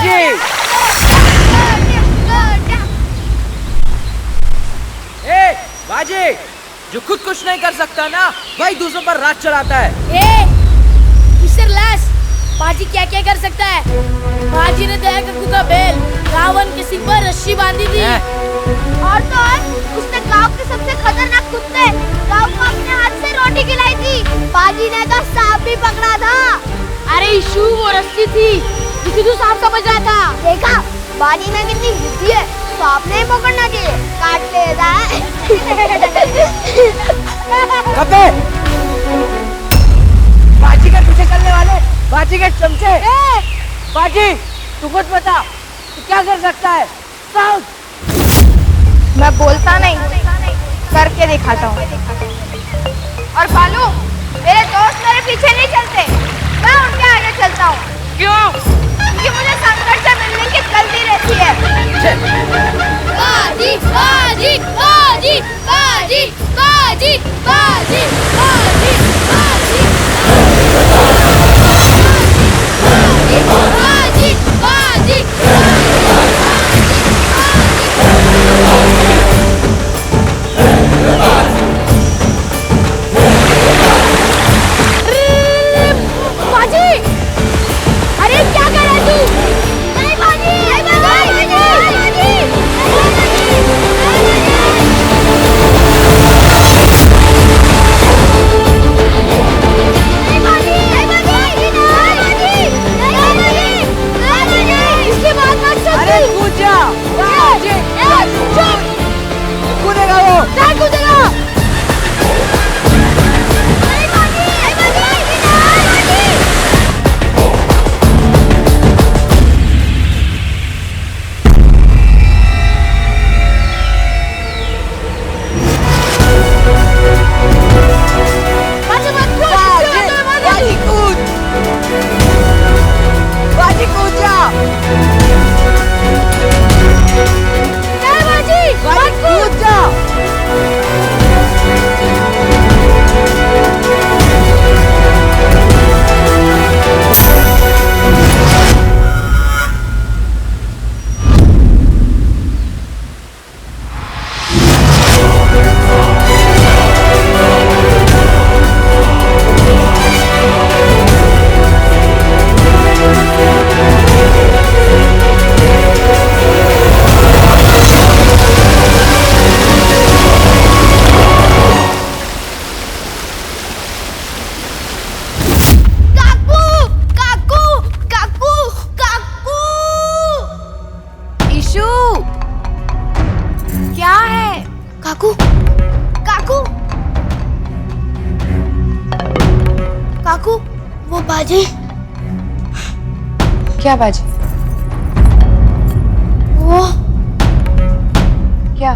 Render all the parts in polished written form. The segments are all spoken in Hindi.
बाजी। बाजी, जो खुद कुछ नहीं कर सकता ना, वही दूसरों पर राज चलाता है। मिस्टर लैश, बाजी क्या क्या कर सकता है? बाजी ने दया कक्कू का बैल रावण के सिर पर रस्सी बांधी थी। और तो और उसने गांव के सबसे खतरनाक कुत्ते गांव को अपने हाथ से रोटी खिलाई थी। बाजी ने तो सांप भी पकड़ा था। अरे इशू, वो रस्सी थी जिसे तू सांप समझ रहा था। देखा बाजी ने कितनी बुद्धि है, सांप नहीं पकड़ना चाहिए, काट लेता है। कबे बाजी के पीछे चलने वाले, बाजी के चमचे। बाजी, तू खुद बता, तू क्या कर सकता है? मैं बोलता नहीं, करके दिखाता हूँ। और फालू, मेरे दोस्त मेरे पीछे नहीं चलते, मैं उनके आगे चलता हूँ। क्यों? क्योंकि मुझे संकट से मिलने की जल्दी रहती है। बाजी, बाजी, बाजी, बाजी, बाजी, बाजी, बाजी, बाजी, बाजी, बाजी, बाजी, अरे क्या कर रहा है तू? नहीं बाजी, नहीं बाजी, नहीं बाजी, इसके बाद मत चल। अरे कूद जा। बाजी, चुप, कूदेगा वो। नहीं कूदेगा। बाजी कूद, बाजी कूद जा। बाजी कूद जा। काकू, वो बाजी। क्या बाजी? वो क्या?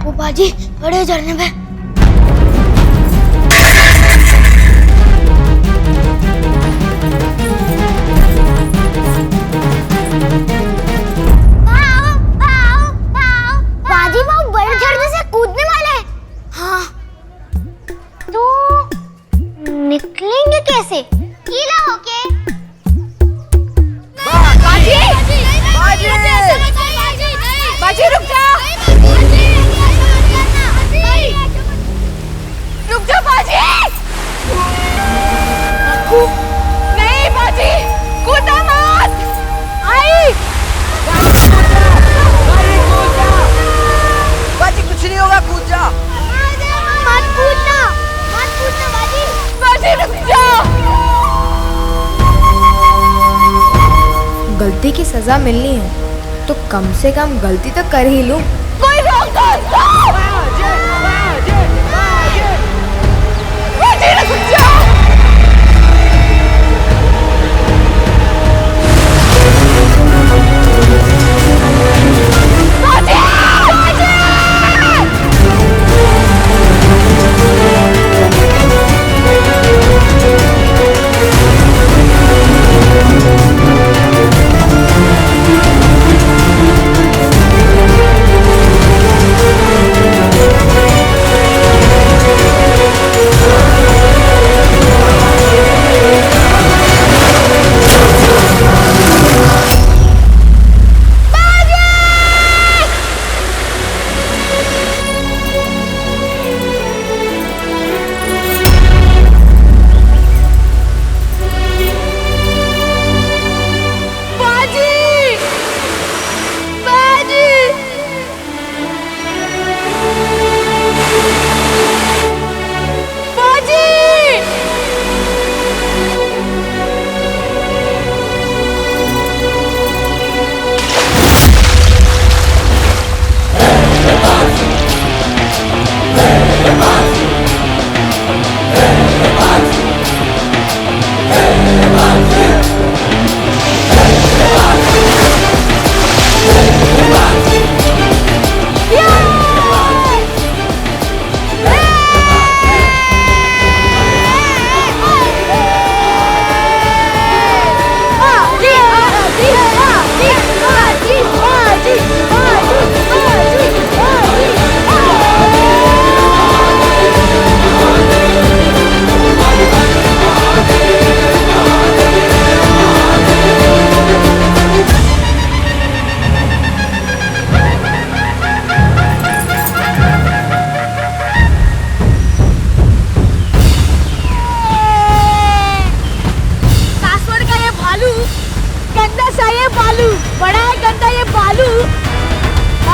वो बाजी बड़े झरने में। बाजी वो बड़े झरने से कूदने वाले हैं। हाँ, तो निकलेंगे कैसे? गीला होके? बाजी, बाजी, बाजी रुक जा, रुक जा बाजी। नहीं बाजी, कूदा मत। आई, बाजी कुछ नहीं होगा, कूद जा। मत कूदना बाजी। बाजी रुक जा। गलती की सजा मिलनी है तो कम से कम गलती तो कर ही लूं। कोई रोक दो। बाजी रुक जा। बालू,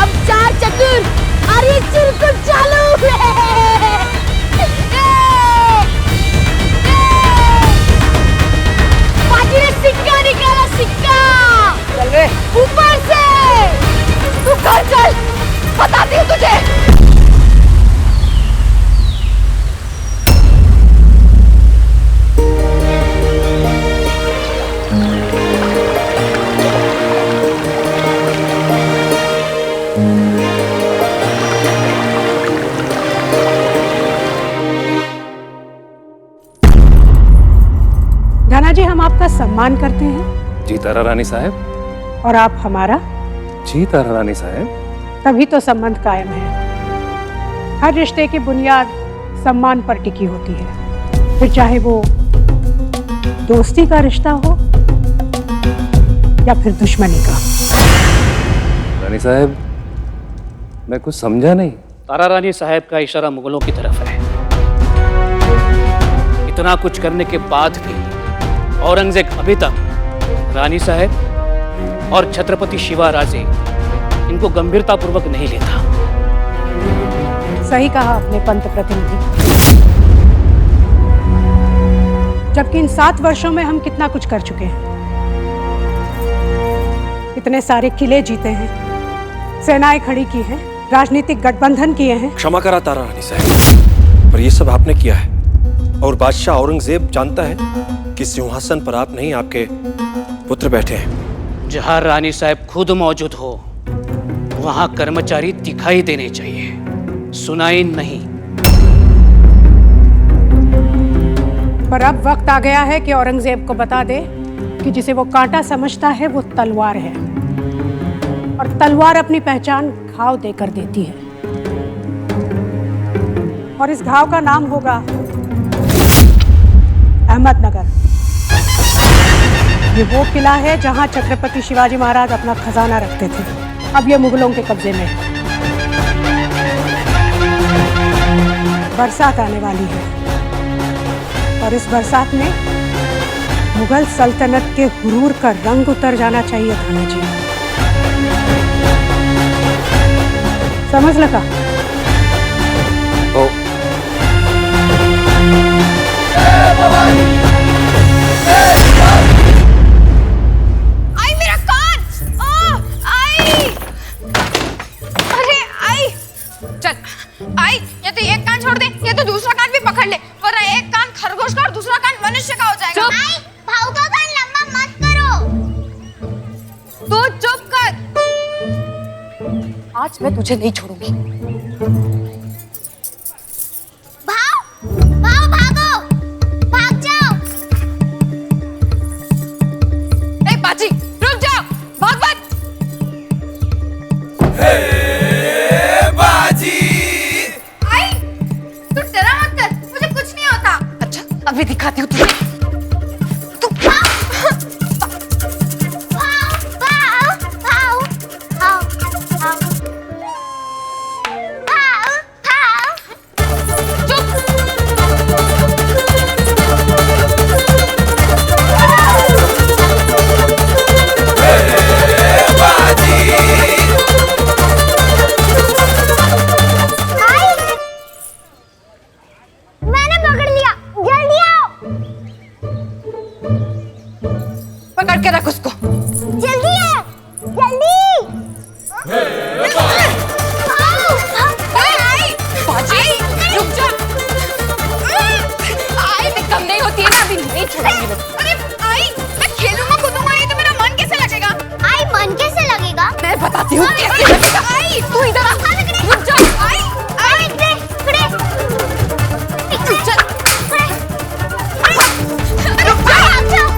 अब चार चतुर और ये चिरकुट चालू। बाजी ने सिक्का निकाला, सिक्का। चल रे। ऊपर से तू घर चल, बताती हूँ तुझे। धना जी, हम आपका सम्मान करते हैं। जी तारा रानी साहब। और आप हमारा। जी तारा रानी साहब। तभी तो संबंध कायम है। हर रिश्ते की बुनियाद सम्मान पर टिकी होती है, फिर चाहे वो दोस्ती का रिश्ता हो या फिर दुश्मनी का। रानी साहब, मैं कुछ समझा नहीं। तारा रानी साहब का इशारा मुगलों की तरफ है। इतना कुछ करने के बाद भी औरंगजेब अभी तक रानी साहब और छत्रपति शिवाराजे इनको गंभीरतापूर्वक नहीं लेता। सही कहा आपने पंत प्रतिनिधि। जबकि इन 7 वर्षों में हम कितना कुछ कर चुके हैं। इतने सारे किले जीते हैं, सेनाएं खड़ी की हैं, राजनीतिक गठबंधन किए हैं। क्षमा करा तारा रानी साहब, पर ये सब आपने किया है और बादशाह औरंगजेब जानता है कि सिंहासन पर आप नहीं, आपके पुत्र बैठे हैं। जहां रानी साहब खुद मौजूद हो वहां कर्मचारी दिखाई देने चाहिए, सुनाई नहीं। पर अब वक्त आ गया है कि औरंगजेब को बता दे कि जिसे वो कांटा समझता है वो तलवार है, और तलवार अपनी पहचान घाव देकर देती है। और इस घाव का नाम होगा अहमदनगर। ये वो किला है जहां छत्रपति शिवाजी महाराज अपना खजाना रखते थे। अब ये मुगलों के कब्जे में है। बरसात आने वाली है और इस बरसात में मुगल सल्तनत के हुरूर का रंग उतर जाना चाहिए थाना जी। समझ लगा? आई मेरा कान! आई! अरे आई! चल, आई, या तो एक कान छोड़ दे या तो दूसरा कान भी पकड़ ले, वरना एक कान खरगोश का और दूसरा कान मनुष्य का हो जाएगा। आई, भाऊ का कान लंबा मत करो। तू चुप कर। आज मैं तुझे नहीं छोड़ूंगी। भाव भागो, भाग जाओ। ए बाजी, रुक जाओ, भाग मत। बाजी! आई, तू डरा मत कर, मुझे कुछ नहीं होता। अच्छा, अभी दिखाती हूँ तुझे। पकड़ के रख उसको। जल्दी है, जल्दी। बाजी, रुक जा। आई, मैं कम नहीं होती है ना, अभी नहीं छोड़ूंगी। अरे आई, मैं खेलूंगा कूदूंगा, ये तो मेरा मन कैसे लगेगा? आई, मन कैसे लगेगा? मैं बताती हूँ कैसे लगेगा। आई, तू इधर आ, रुक जा। आई, आई, खड़े, खड़े। चल, खड़े। रुक जा, भाग जाओ।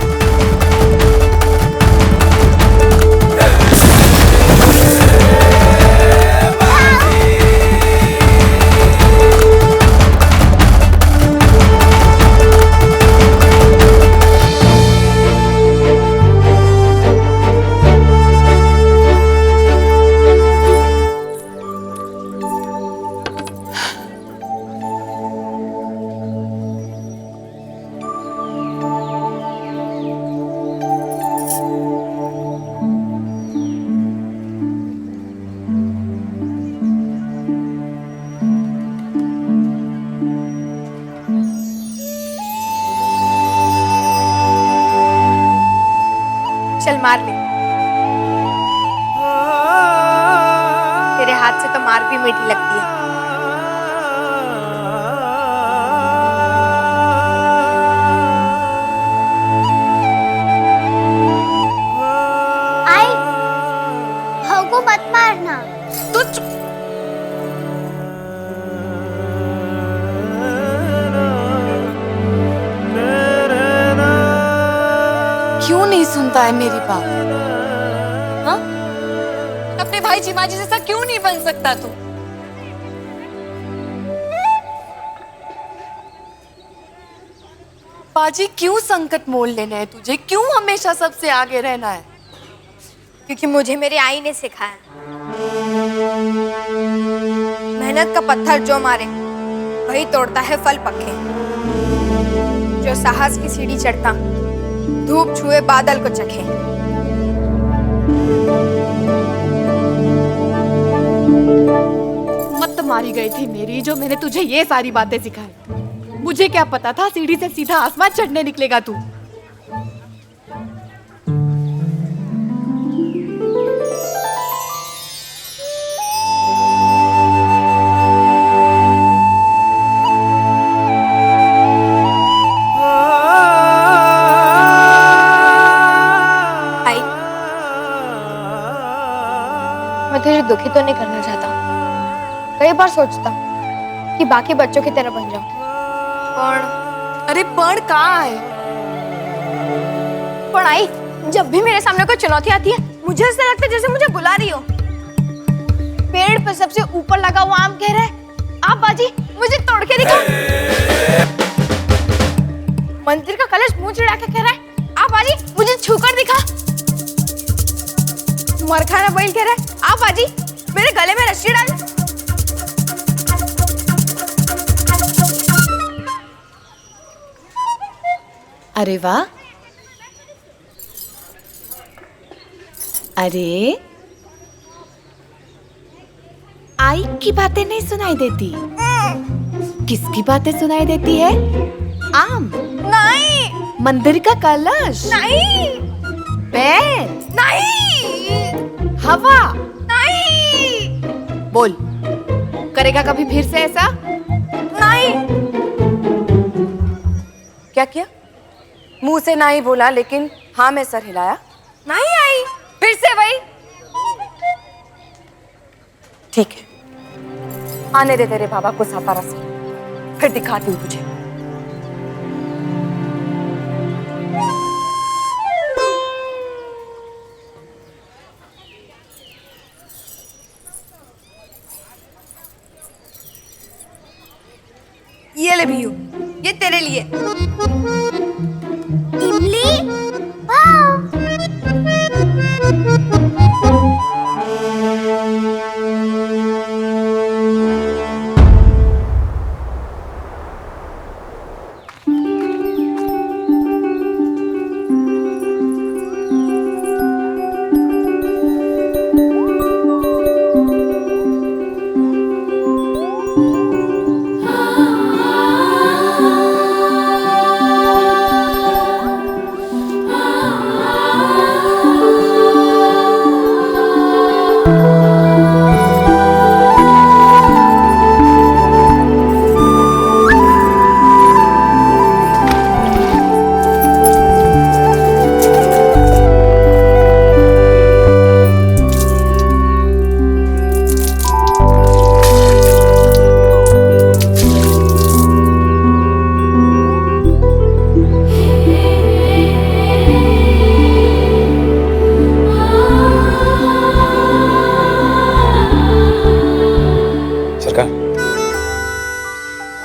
मार ले। तेरे हाथ से तो मार भी मीठी लगती है। आई को मत मारना। तू क्यों नहीं सुनता है मेरी बात? हाँ? अपने भाई जीवाजी जैसा क्यों नहीं बन सकता तू? बाजी, क्यों संकट मोल लेना है तुझे? क्यों हमेशा सबसे आगे रहना है? क्योंकि मुझे मेरे आई ने सिखाया, मेहनत का पत्थर जो मारे वही तोड़ता है फल पके। जो साहस की सीढ़ी चढ़ता धूप छुए बादल को चखे। मत मारी गई थी मेरी, जो मैंने तुझे ये सारी बातें सिखाई। मुझे क्या पता था सीढ़ी से सीधा आसमान चढ़ने निकलेगा तू। मैं तुझे दुखी तो नहीं करना चाहता। कई बार सोचता कि बाकी बच्चों की तरह बन जाऊं, अरे पण कहाँ है? पर आई, जब भी मेरे सामने कोई चुनौती आती है मुझे ऐसा लगता है जैसे मुझे बुला रही हो। पेड़ पर सबसे ऊपर लगा हुआ आम कह रहा है, आप बाजी मुझे तोड़ के दिखा। मंदिर का कलश मुंह चिढ़ा के कह रहा है, आप बाजी मुझे छूकर दिखा। मरखाना बैल कह रहा है, आप बाजी मेरे गले में रस्सी डाल। अरे वाह, अरे आई की बातें नहीं सुनाई देती। किसकी बातें सुनाई देती है? आम नहीं, मंदिर का कलश नहीं, बैल नहीं, हवा नहीं, बोल, करेगा कभी फिर से ऐसा? नहीं। क्या किया? मुंह से ना ही बोला लेकिन हाँ में सर हिलाया। नहीं आई, फिर से वही। ठीक है, आने दे तेरे बाबा को सातारा से, फिर दिखाती हूँ तुझे। ये ले भीयू, ये तेरे लिए। इमली, वाह।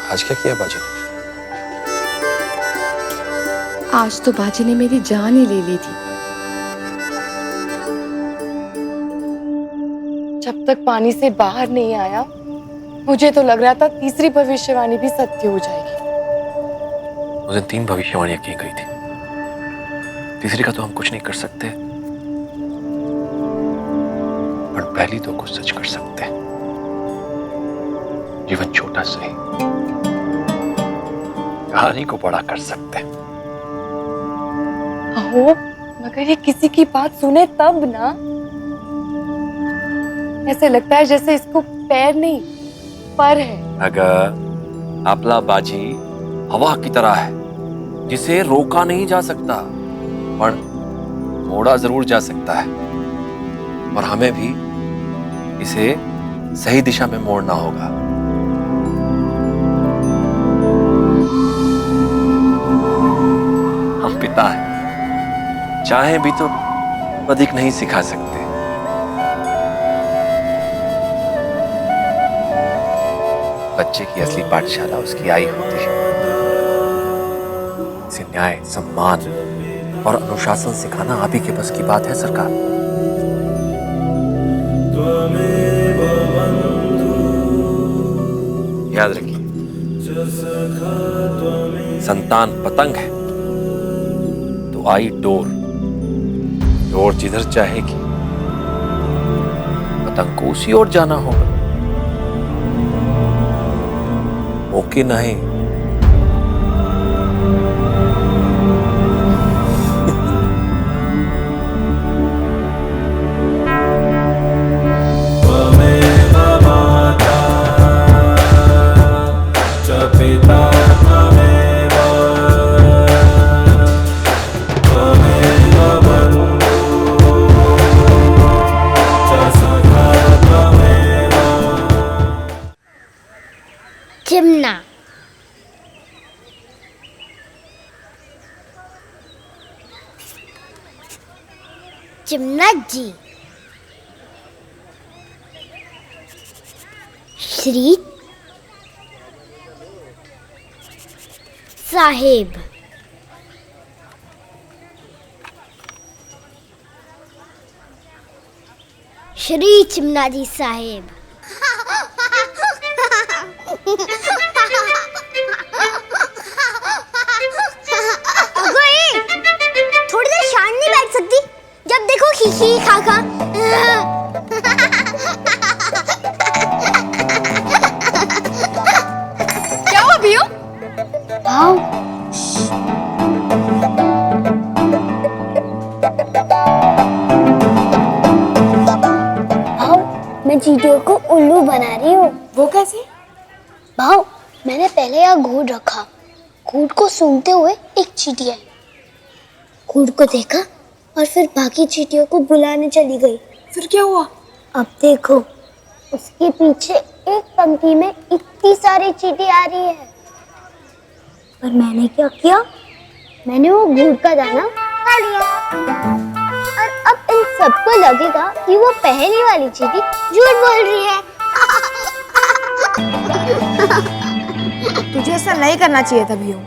आज क्या किया बाजी ने? आज तो बाजी ने मेरी जान ही ले ली थी। जब तक पानी से बाहर नहीं आया मुझे तो लग रहा था तीसरी भविष्यवाणी भी सत्य हो जाएगी। उस दिन 3 भविष्यवाणियां की गई थी, तीसरी का तो हम कुछ नहीं कर सकते, पर पहली 2 को सच कर सकते हैं। जीवन छोटा सही, कहानी को बड़ा कर सकते हैं। अहो, मगर अगर ये किसी की बात सुने तब ना, ऐसे लगता है जैसे इसको पैर नहीं पर है। अगर आपला बाजी हवा की तरह है जिसे रोका नहीं जा सकता, पर मोड़ा जरूर जा सकता है, और हमें भी इसे सही दिशा में मोड़ना होगा। हम पिता हैं, चाहे भी तो अधिक नहीं सिखा सकते। बच्चे की असली पाठशाला उसकी आई होती है। इसे न्याय, सम्मान और अनुशासन सिखाना आप ही के बस की बात है सरकार। याद रखिए, संतान पतंग है तो आई डोर। डोर जिधर चाहेगी पतंग को उसी ओर जाना होगा। ओके नहीं। चिमना। चिमना जी। श्री साहेब। श्री चिमना जी साहेब। थोड़ी देर शांत नहीं बैठ सकती? जब देखो खी खा खा। क्या हुआ भैया? भाव मैं चींटियों को उल्लू बना रही हूँ। वो कैसे? भाव मैंने पहले यहाँ घूर रखा, घूर को सूंघते हुए एक चींटी आई, घूर को देखा और फिर बाकी चींटियों को बुलाने चली गई। फिर क्या हुआ? अब देखो, उसके पीछे एक पंक्ति में इतनी सारी चींटी आ रही है। पर मैंने क्या किया, मैंने वो घूर का दाना खा लिया। और अब इन सबको लगेगा कि वो पहली वाली चींटी झूठ बोल रही है। तुझे ऐसा नहीं करना चाहिए था भैया।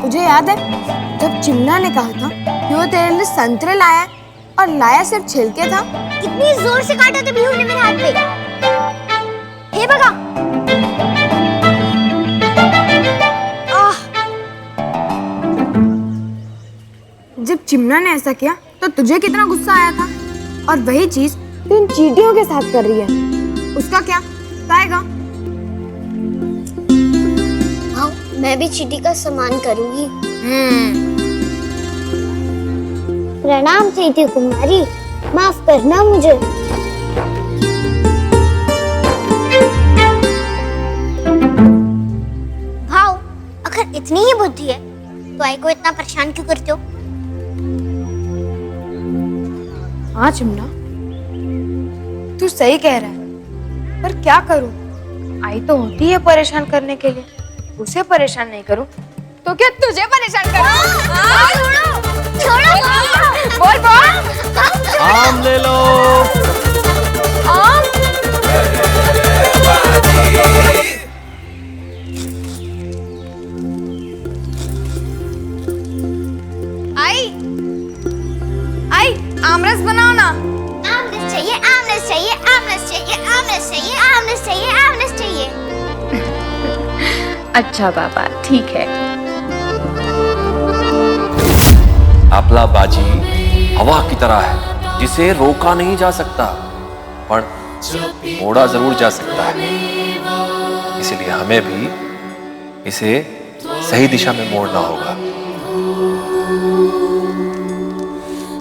तुझे याद है जब चिमना ने कहा था कि वो तेरे लिए संतरे लाया है, और लाया सिर्फ छिलके था। कितनी जोर से काटा था भैया ने मेरे हाथ पे। हे भगा। जब चिमना ने ऐसा किया तो तुझे कितना गुस्सा आया था, और वही चीज तू इन चींटियों के साथ कर रही है। उसका क्या खाएगा? हाँ, मैं भी चींटी का सम्मान करूंगी। प्रणाम चींटी कुमारी, माफ करना मुझे। भाव, अगर इतनी ही बुद्धि है तो आई को इतना परेशान क्यों करते हो? हाँ चिमना, तू सही कह रहा है, पर क्या करूं? आई तो होती है परेशान करने के लिए, उसे परेशान नहीं करूं तो क्या तुझे परेशान करूं? छोड़ो, बोल बोल। आम ले लो। आम? आई आमरस बनाओ ना। आमरस चाहिए, आमरस चाहिए, आमरस चाहिए, आमरस चाहिए, आमरस चाहिए, आमरस चाहिए। अच्छा बाबा, ठीक है। आपला बाजी हवा की तरह है जिसे रोका नहीं जा सकता, पर मोड़ा जरूर जा सकता है। इसलिए हमें भी इसे सही दिशा में मोड़ना होगा।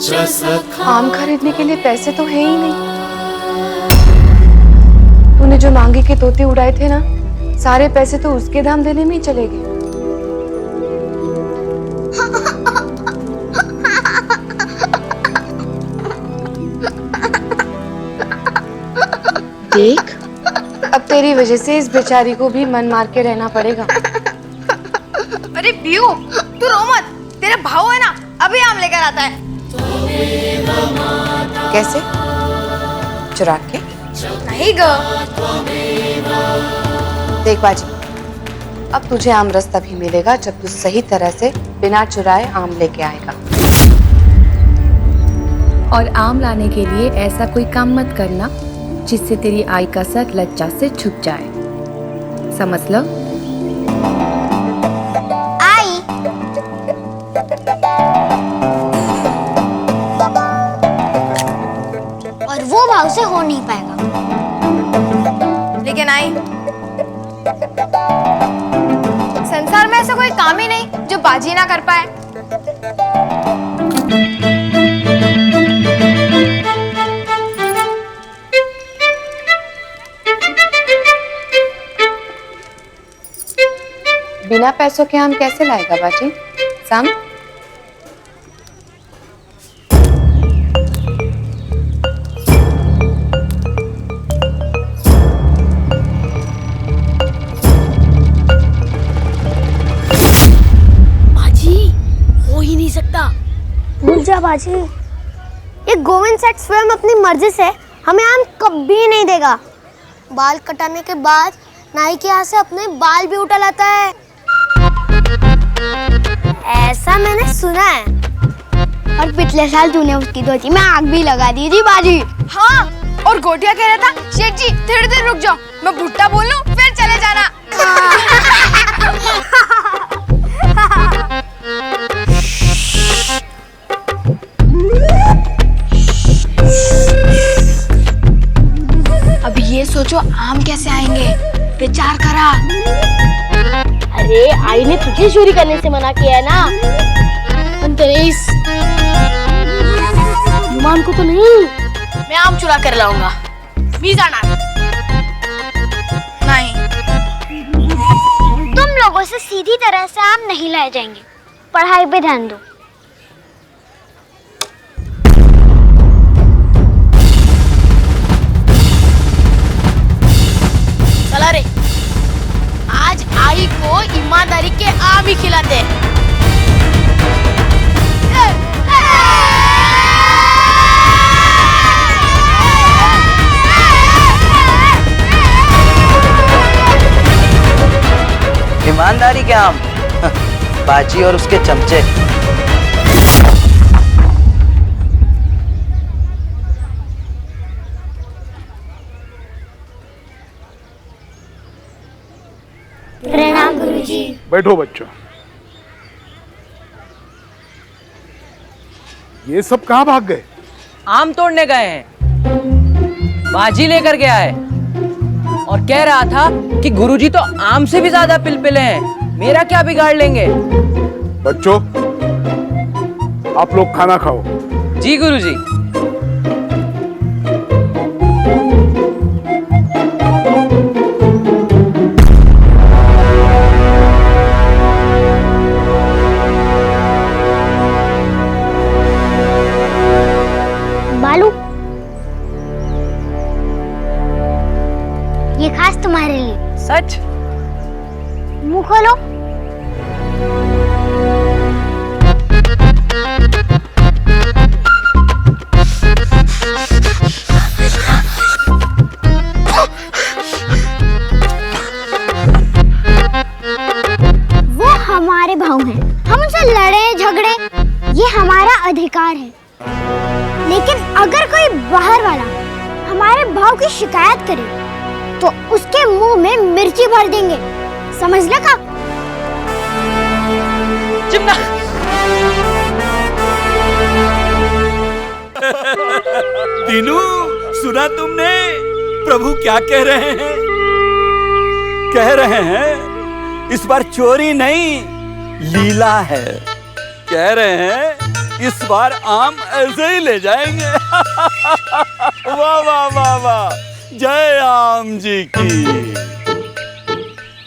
आम खरीदने के लिए पैसे तो है ही नहीं। तूने जो मांगे के तोते उड़ाए थे ना, सारे पैसे तो उसके दाम देने में ही चले गए। देख, अब तेरी वजह से इस बेचारी को भी मन मार के रहना पड़ेगा। अरे बियू, तू रो मत, तेरा भाव है ना, अभी आम लेकर आता है। कैसे? चुरा के? नहीं ग। देख बाजी, अब तुझे आम रस तभी मिलेगा जब तू सही तरह से बिना चुराए आम लेके आएगा। और आम लाने के लिए ऐसा कोई काम मत करना जिससे तेरी आई का सर लज्जा से झुक जाए, समझ लो। आई और वो भाव से हो नहीं पाएगा। लेकिन आई, संसार में ऐसा कोई काम ही नहीं जो बाजी ना कर पाए। बिना पैसों के आम कैसे लाएगा बाजी? साम? भूल जा बाजी, ये गोविंद सेठ स्वयं अपनी मर्जी से हमें आम कभी नहीं देगा। बाल कटाने के बाद नाई के यहाँ से अपने बाल भी उठा लाता है, ऐसा मैंने सुना है। और पिछले साल तूने उसकी धोती में आग भी लगा दी थी बाजी। हाँ, और गोटिया कह रहा था, शेठ जी थोड़ी देर रुक जाओ, मैं भुट्टा बोल लूं फिर चले जाना। अब ये सोचो आम कैसे आएंगे, विचार करा। अरे आई ने तुझे चोरी करने से मना किया है ना, तेरे इस नुमान को तो नहीं। मैं आम चुरा कर लाऊंगा, भी जाना नहीं। तुम लोगों से सीधी तरह से आम नहीं लाए जाएंगे, पढ़ाई पे ध्यान दो। चला रे, आज आई को ईमानदारी के आम ही खिलाते हैं। ईमानदारी के आम? बाजी और उसके चमचे। प्रणाम गुरुजी। बैठो बच्चों। ये सब कहाँ भाग गए? आम तोड़ने गए हैं, बाजी लेकर गया है और कह रहा था कि गुरुजी तो आम से भी ज्यादा पिलपिले हैं, मेरा क्या बिगाड़ लेंगे। बच्चों, आप लोग खाना खाओ। जी गुरुजी। बालू, ये खास तुम्हारे लिए। सच? मुंह खोलो। वो हमारे भाव हैं, हम उनसे लड़े झगड़े, ये हमारा अधिकार है। लेकिन अगर कोई बाहर वाला हमारे भाव की शिकायत करे तो उसके मुंह में मिर्ची भर देंगे, समझ लगा? चिमना। दीनू, सुना तुमने प्रभु क्या कह रहे हैं? कह रहे हैं इस बार चोरी नहीं लीला है। कह रहे हैं इस बार आम ऐसे ही ले जाएंगे। वाह वाह वाह वाह, जय आम जी की।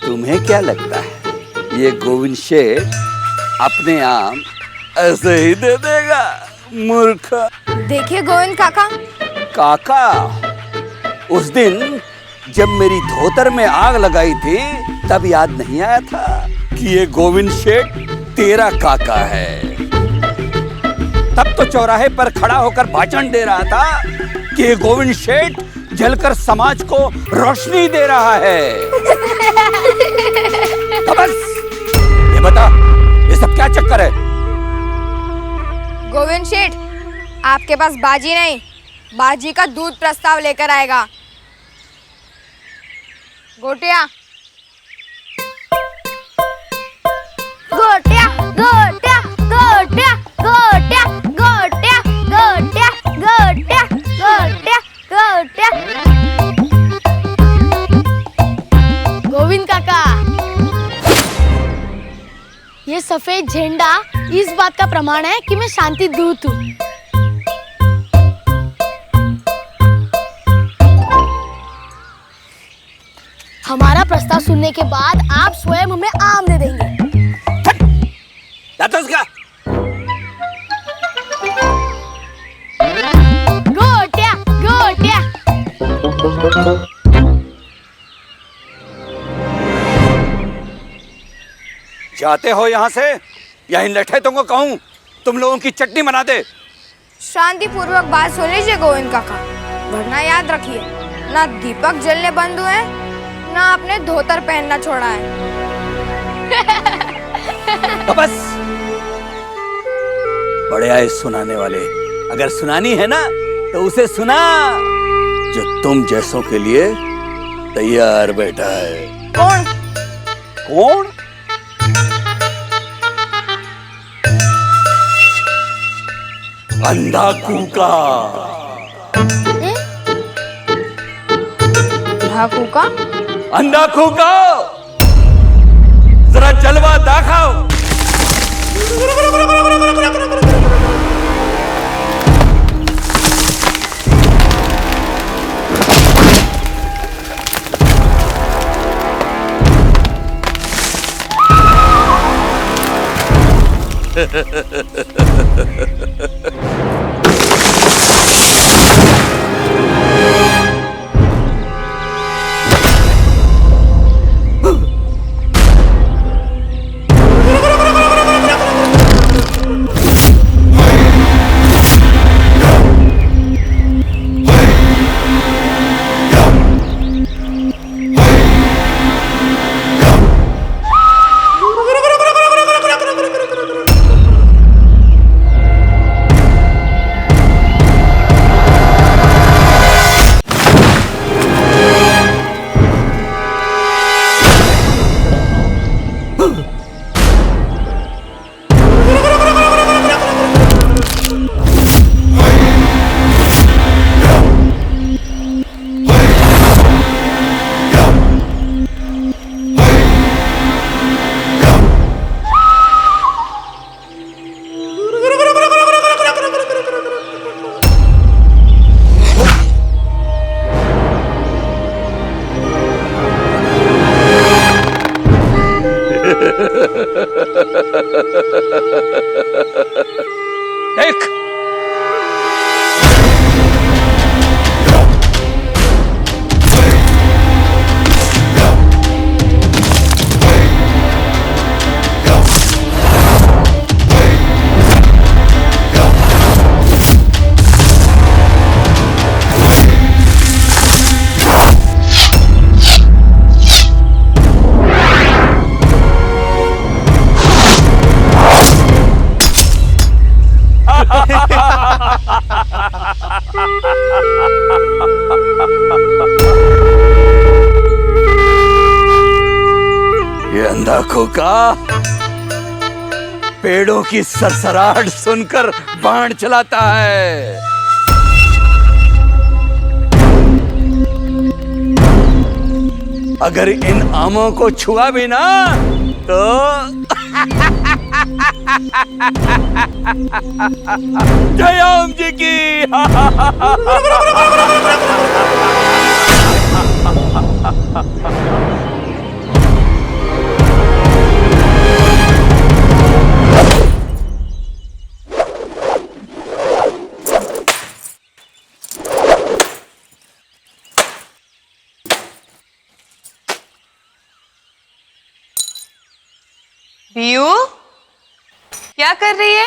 तुम्हें क्या लगता है ये गोविंद शेठ अपने आम ऐसे ही दे देगा? मूर्ख। देखिए गोविंद काका, काका, उस दिन जब मेरी धोतर में आग लगाई थी तब याद नहीं आया था कि ये गोविंद शेठ तेरा काका है। तब तो चौराहे पर खड़ा होकर भाषण दे रहा था कि ये गोविंद शेठ जलकर समाज को रोशनी दे रहा है। तो बस ये बता, ये सब क्या चक्कर है? गोविंद शेठ आपके पास बाजी नहीं, बाजी का दूध प्रस्ताव लेकर आएगा। गोटिया गोटिया गोटिया गोटिया गोटिया गोटिया गोटिया गोटिया गोटिया गोटिया। गोविंद काका, ये सफेद झंडा इस बात का प्रमाण है कि मैं शांति दूत हूँ। हमारा प्रस्ताव सुनने के बाद आप स्वयं हमें आम दे देंगे। गोटिया गोटिया। जाते हो यहाँ से या इन लठैतों को कहूँ तुम लोगों की चटनी बना दे। शांति पूर्वक बात सुन लीजिए गोविंद काका, वरना याद रखिए ना दीपक जलने बंद हुए ना आपने धोतर पहनना छोड़ा है। तो बस बड़े आए सुनाने वाले, अगर सुनानी है ना तो उसे सुना जो तुम जैसों के लिए तैयार बैठा है। कौन? कौन? अंधा कूका। अंधा कूका? अंधा कूका, जरा जलवा दिखाओ। देख, ये अंधा खोका पेड़ों की सरसराहट सुनकर बाण चलाता है। अगर इन आमों को छुआ भी ना तो जयराम जी की। बीयू, क्या कर रही है?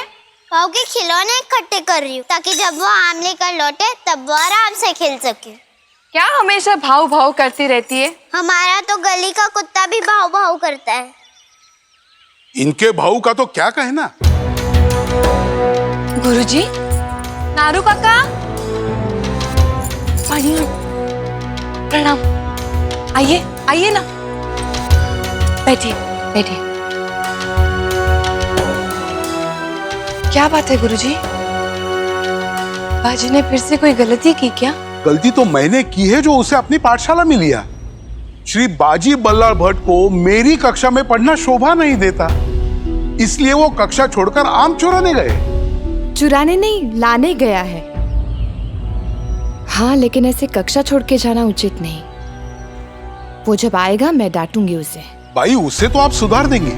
भाव के खिलौने इकट्ठे कर रही हूँ ताकि जब वो आम लेकर लौटे तब वो आराम से खेल सके। क्या हमेशा भाव भाव करती रहती है? हमारा तो गली का कुत्ता भी भाव भाव करता है। इनके भाऊ का तो क्या कहना। गुरुजी, नारू काका, प्रणाम। आइए आइए ना, बैठिए बैठिए। क्या बात है गुरुजी? बाजी ने फिर से कोई गलती की क्या? गलती तो मैंने की है जो उसे अपनी पाठशाला में लिया। श्री बाजी बल्लाळ भट्ट को मेरी कक्षा में पढ़ना शोभा नहीं देता, इसलिए वो कक्षा छोड़कर आम चुराने गए। चुराने नहीं, लाने गया है। हाँ, लेकिन ऐसे कक्षा छोड़ के जाना उचित नहीं। वो जब आएगा मैं डांटूंगी उसे। भाई, उसे तो आप सुधार देंगे,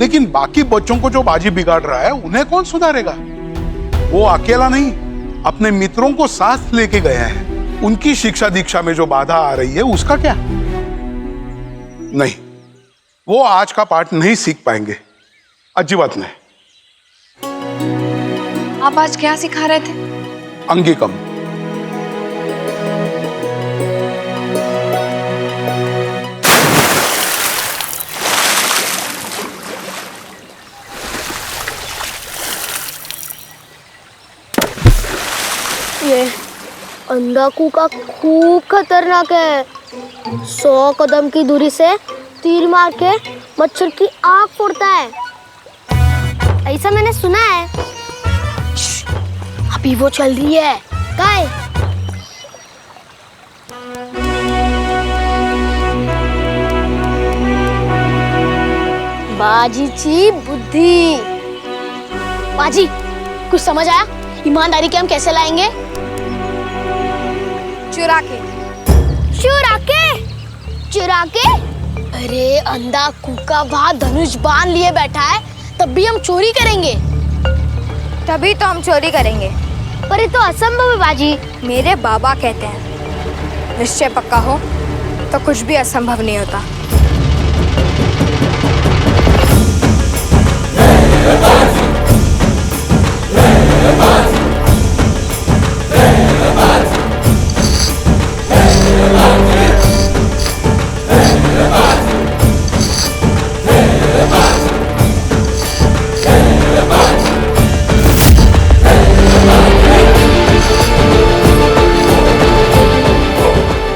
लेकिन बाकी बच्चों को जो बाजी बिगाड़ रहा है उन्हें कौन सुधारेगा? वो अकेला नहीं, अपने मित्रों को साथ लेके गया है। उनकी शिक्षा दीक्षा में जो बाधा आ रही है उसका क्या? नहीं, वो आज का पाठ नहीं सीख पाएंगे। अजीबात नहीं। आप आज क्या सिखा रहे थे? अंगिकम। ये अंधा कूका खूब खतरनाक है। 100 कदम की दूरी से तीर मार के मच्छर की आंख फोड़ता है, ऐसा मैंने सुना है। अभी वो चल रही है। काय? बाजीची बुद्धि। बाजी, कुछ समझ आया? ईमानदारी के हम कैसे लाएंगे? चुरा के। चुरा के? चुरा के? अरे अंधा कुका वहां धनुष बाण लिए बैठा है, तब भी हम चोरी करेंगे। तभी तो हम चोरी करेंगे। पर ये तो असंभव है बाजी। मेरे बाबा कहते हैं, निश्चय पक्का हो तो कुछ भी असंभव नहीं होता।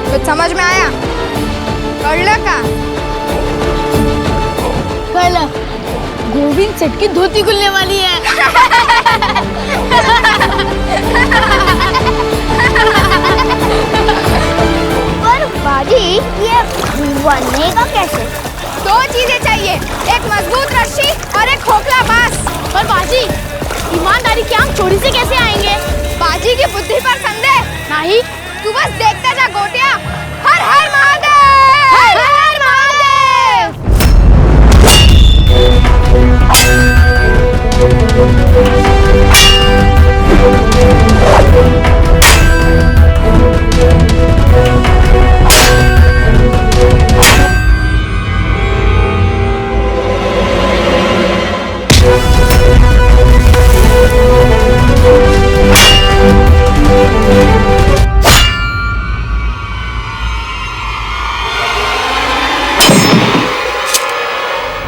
कुछ समझ में आया? कळलं का? कल गोविंद सेठ की धोती खुलने वाली है। पर बाजी, ये बनेगा कैसे? 2 चीजें चाहिए, एक मजबूत रस्सी और एक खोखला बांस। पर बाजी, ईमानदारी के हम चोरी से कैसे आएंगे? बाजी की बुद्धि पर संदेह नहीं। तू बस देखते जा गोटिया। हर हर महादेव, हर हर महादेव।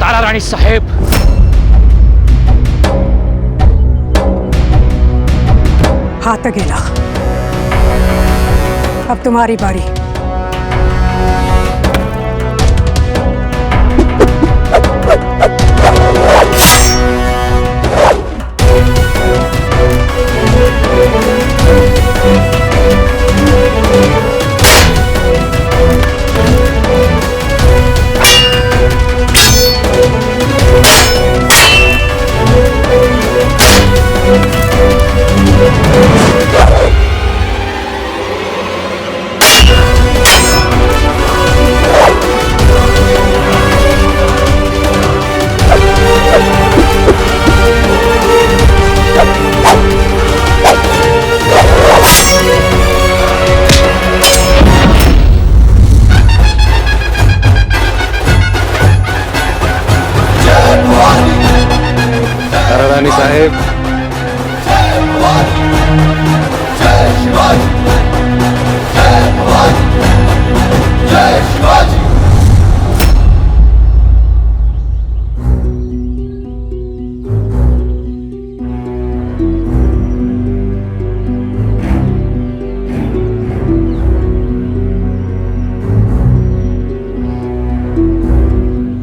तारा राणी साहेब, हाथ गेला। अब तुम्हारी बारी।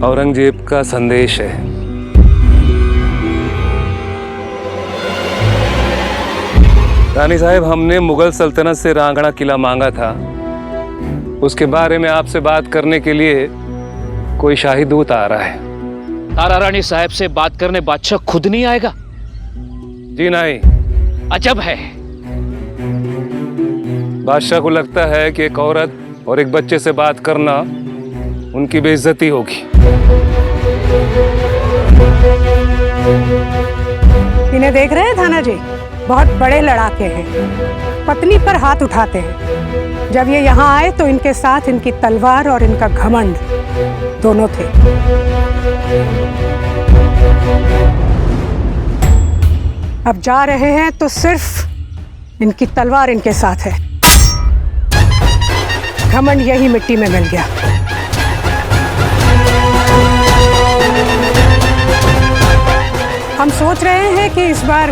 औरंगजेब का संदेश है। रानी साहब, हमने मुगल सल्तनत से रांगड़ा किला मांगा था। उसके बारे में आपसे बात करने के लिए कोई शाही दूत आ रहा है। तारा रानी साहब से बात करने बादशाह खुद नहीं आएगा? जी नहीं। अजब है। बादशाह को लगता है कि एक औरत और एक बच्चे से बात करना उनकी बेइज्जती होगी। इन्हें देख रहे हैं थाना जी, बहुत बड़े लड़ाके हैं, पत्नी पर हाथ उठाते हैं। जब ये यहाँ आए तो इनके साथ इनकी तलवार और इनका घमंड दोनों थे। अब जा रहे हैं तो सिर्फ इनकी तलवार इनके साथ है, घमंड यही मिट्टी में मिल गया। हम सोच रहे हैं कि इस बार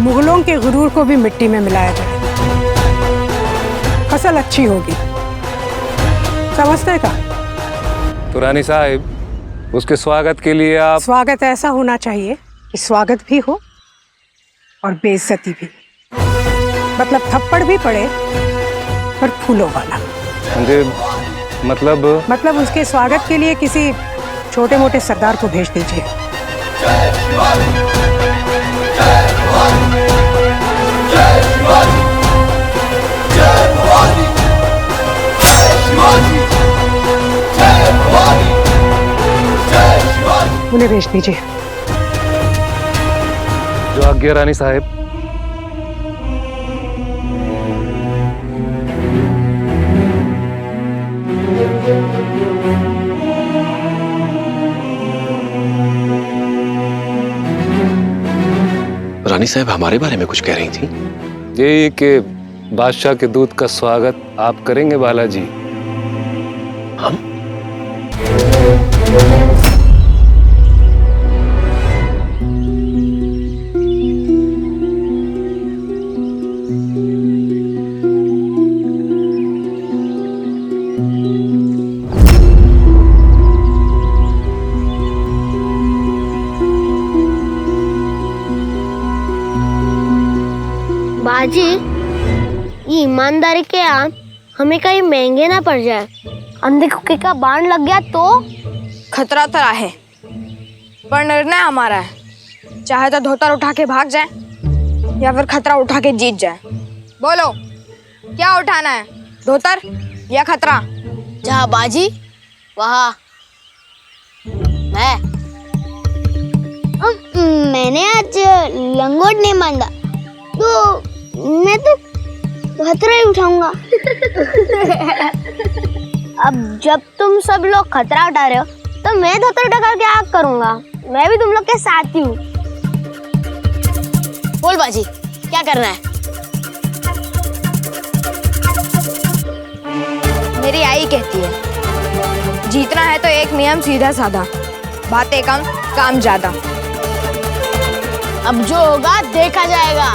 मुगलों के गुरूर को भी मिट्टी में मिलाया जाए, फसल अच्छी होगी। समझते का? तो रानी साहब, उसके स्वागत के लिए आप... स्वागत ऐसा होना चाहिए कि स्वागत भी हो और बेइज्जती भी, मतलब थप्पड़ भी पड़े पर फूलों वाला। मतलब उसके स्वागत के लिए किसी छोटे मोटे सरदार को भेज दीजिए। उन्हें भेज दीजिए। जो आज्ञा रानी साहब। रानी साहब हमारे बारे में कुछ कह रही थी। यही कि बादशाह के दूत का स्वागत आप करेंगे बालाजी। हम? बाजी, ये ईमानदारी के आम हमें कहीं महंगे ना पड़ जाए। अंधे कुत्ते का बाण लग गया तो खतरा तो है, पर निर्णय हमारा है। चाहे तो धोतर उठा के भाग जाए या फिर खतरा उठा के जीत जाए। बोलो, क्या उठाना है, धोतर या खतरा? जहाँ बाजी वहाँ मैं। मैंने आज लंगोट नहीं मांगा तो मैं तो खतरा ही उठाऊंगा। अब जब तुम सब लोग खतरा उठा रहे हो तो मैं धोतर उठा के क्या करूंगा? मैं भी तुम लोग के साथ ही हूँ। बोल बाजी, क्या करना है? मेरी आई कहती है, जीतना है तो एक नियम सीधा साधा, बातें कम काम ज्यादा। अब जो होगा देखा जाएगा।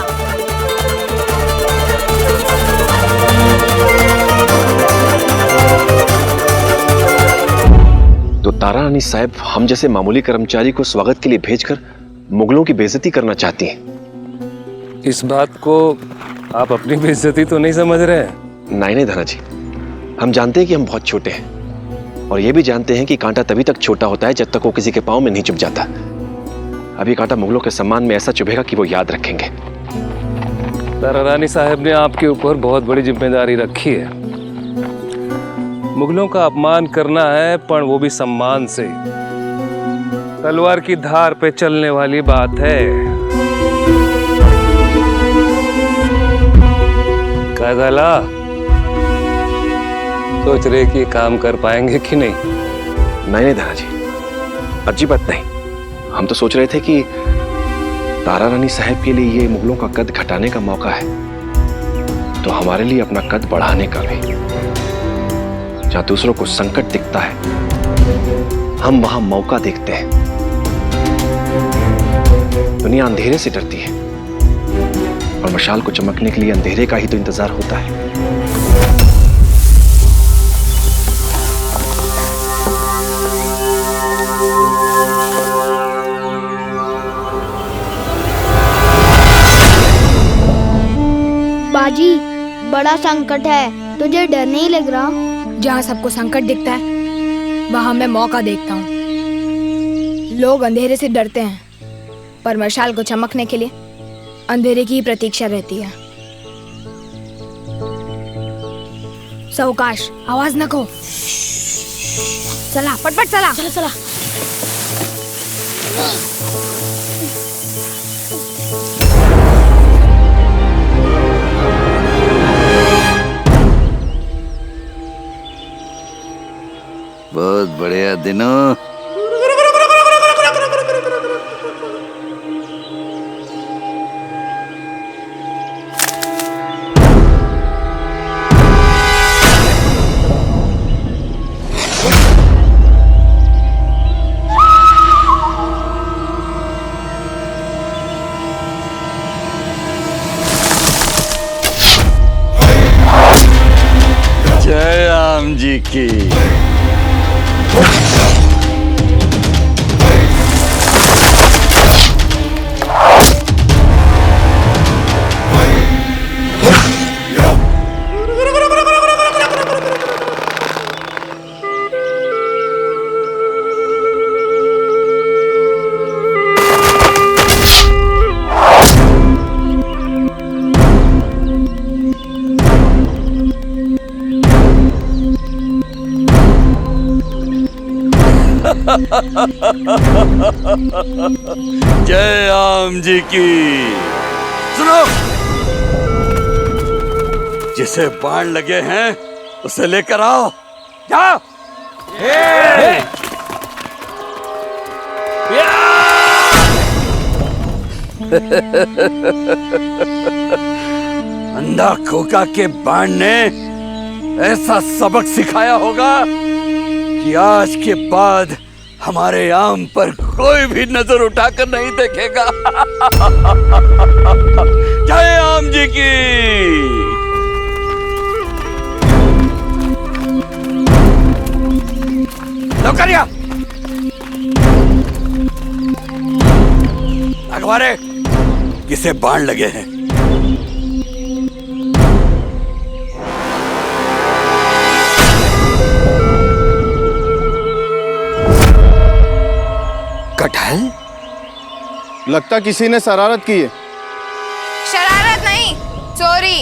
तो तारा रानी साहब हम जैसे मामूली कर्मचारी को स्वागत के लिए भेजकर मुगलों की बेइज्जती करना चाहती हैं। इस बात को आप अपनी बेइज्जती तो नहीं समझ रहे हैं? नहीं धना जी, हम जानते हैं कि हम बहुत छोटे हैं और ये भी जानते हैं कि कांटा तभी तक छोटा होता है जब तक वो किसी के पांव में नहीं चुभ जाता। अब ये कांटा मुगलों के सम्मान में ऐसा चुभेगा कि वो याद रखेंगे। तारा रानी साहब ने आपके ऊपर बहुत बड़ी जिम्मेदारी रखी है। मुगलों का अपमान करना है, पर वो भी सम्मान से। तलवार की धार पे चलने वाली बात है। क्या गला सोच रहे कि काम कर पाएंगे कि नहीं? नहीं दादा जी, अच्छी बात नहीं। हम तो सोच रहे थे कि तारा रानी साहब के लिए ये मुगलों का कद घटाने का मौका है, तो हमारे लिए अपना कद बढ़ाने का भी। जहां दूसरों को संकट दिखता है हम वहां मौका देखते हैं। दुनिया अंधेरे से डरती है और मशाल को चमकने के लिए अंधेरे का ही तो इंतजार होता है। बड़ा संकट है, तुझे डर नहीं लग रहा? जहाँ सबको संकट दिखता है वहाँ मैं मौका देखता हूँ। लोग अंधेरे से डरते हैं, पर मशाल को चमकने के लिए अंधेरे की ही प्रतीक्षा रहती है। सावकाश, आवाज न को। चला फटफट चला। चला चला। बहुत बढ़िया दिनों। जय राम जी की। जय राम जी की। सुनो, जिसे बाण लगे हैं उसे लेकर आओ। जाओ। अंधा खोका के बाण ने ऐसा सबक सिखाया होगा कि आज के बाद हमारे आम पर कोई भी नजर उठाकर नहीं देखेगा। जय आम जी की। नौकरिया अखबारे किसे बाण लगे हैं? कटहल? लगता किसी ने शरारत की है। शरारत नहीं, चोरी।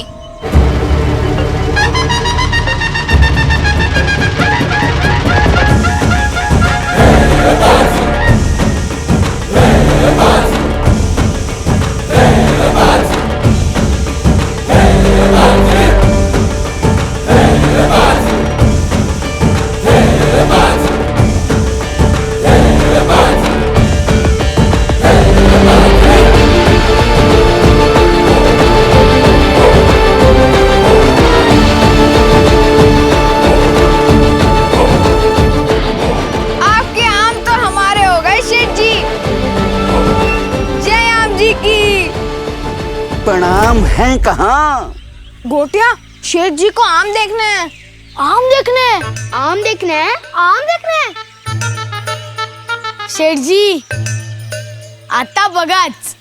प्रणाम हैं कहाँ? गोटिया, शेठ जी को आम देखने हैं। आम देखने? आम देखने हैं? आम देखने? शेठ जी आता बघाच।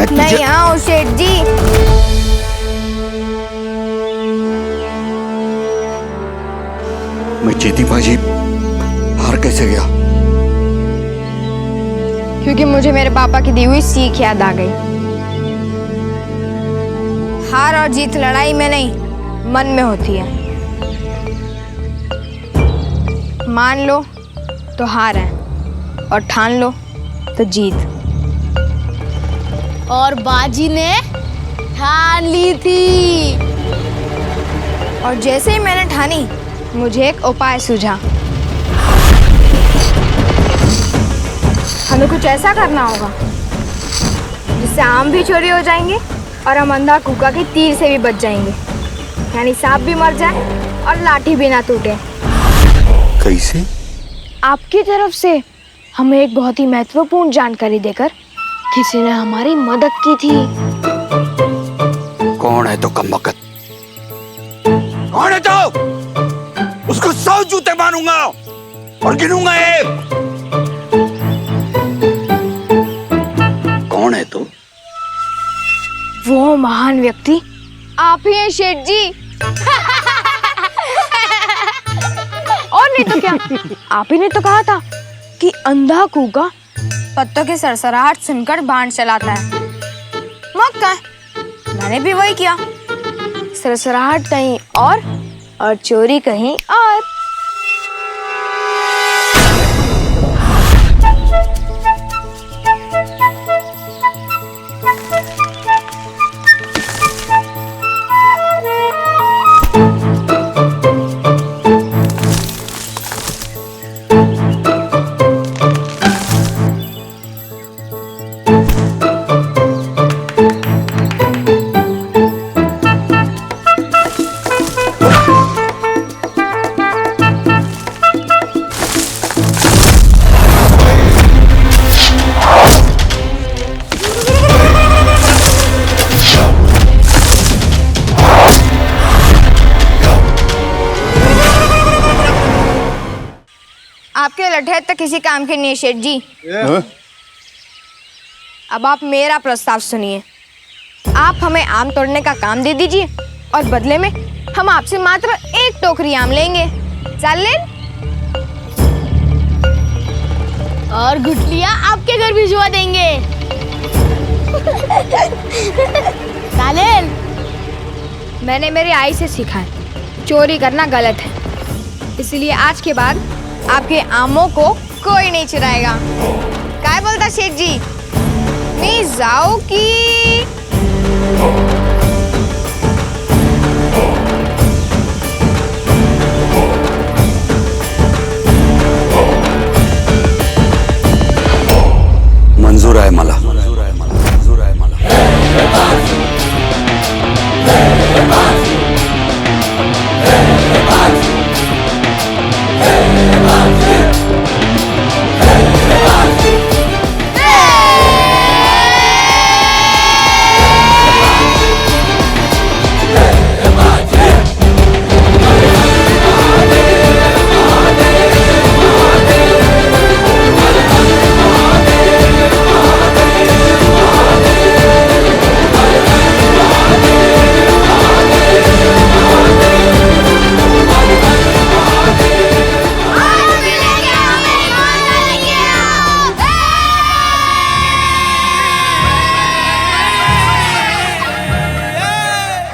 मैं यहाँ हूँ शेठ जी। मैं चेती बाजी हार कैसे गया? क्योंकि मुझे मेरे पापा की दी हुई सीख याद आ गई। हार और जीत लड़ाई में नहीं, मन में होती है। मान लो तो हार है और ठान लो तो जीत। और बाजी ने ठान ली थी। और जैसे ही मैंने ठानी, मुझे एक उपाय सूझा। हमें कुछ ऐसा करना होगा जिससे आम भी चोरी हो जाएंगे और हम अंधा कुका के तीर से भी बच जाएंगे। यानी सांप भी मर जाए और लाठी भी ना टूटे। कैसे? आपकी तरफ से हमें एक बहुत ही महत्वपूर्ण जानकारी देकर किसी ने हमारी मदद की थी। कौन है तो कमबख्त? कौन है तो? उसको 100 जूते मारूंगा और गिनूंगा 1। कौन है तो? वो महान व्यक्ति आप ही हैं शेठ जी। और नहीं तो क्या, आप ही ने तो कहा था कि अंधा कूका पत्तों की सरसराहट सुनकर बाण चलाता है। मौका मैंने भी वही किया, सरसराहट कहीं और चोरी कहीं और। आपके लठैत तो किसी काम के नहीं है शेठ जी। अब आप मेरा प्रस्ताव सुनिए। आप हमें आम तोड़ने का काम दे दीजिए और बदले में हम आपसे मात्र 1 टोकरी आम लेंगे। चल ले। और गुठलियाँ आपके घर भिजवा देंगे। सालेन, मैंने मेरी आई से सीखा है चोरी करना गलत है, इसलिए आज के बाद आपके आमों को कोई नहीं चुराएगा। क्या बोलता शेठ जी? मैं जाऊं कि मंजूर है मला।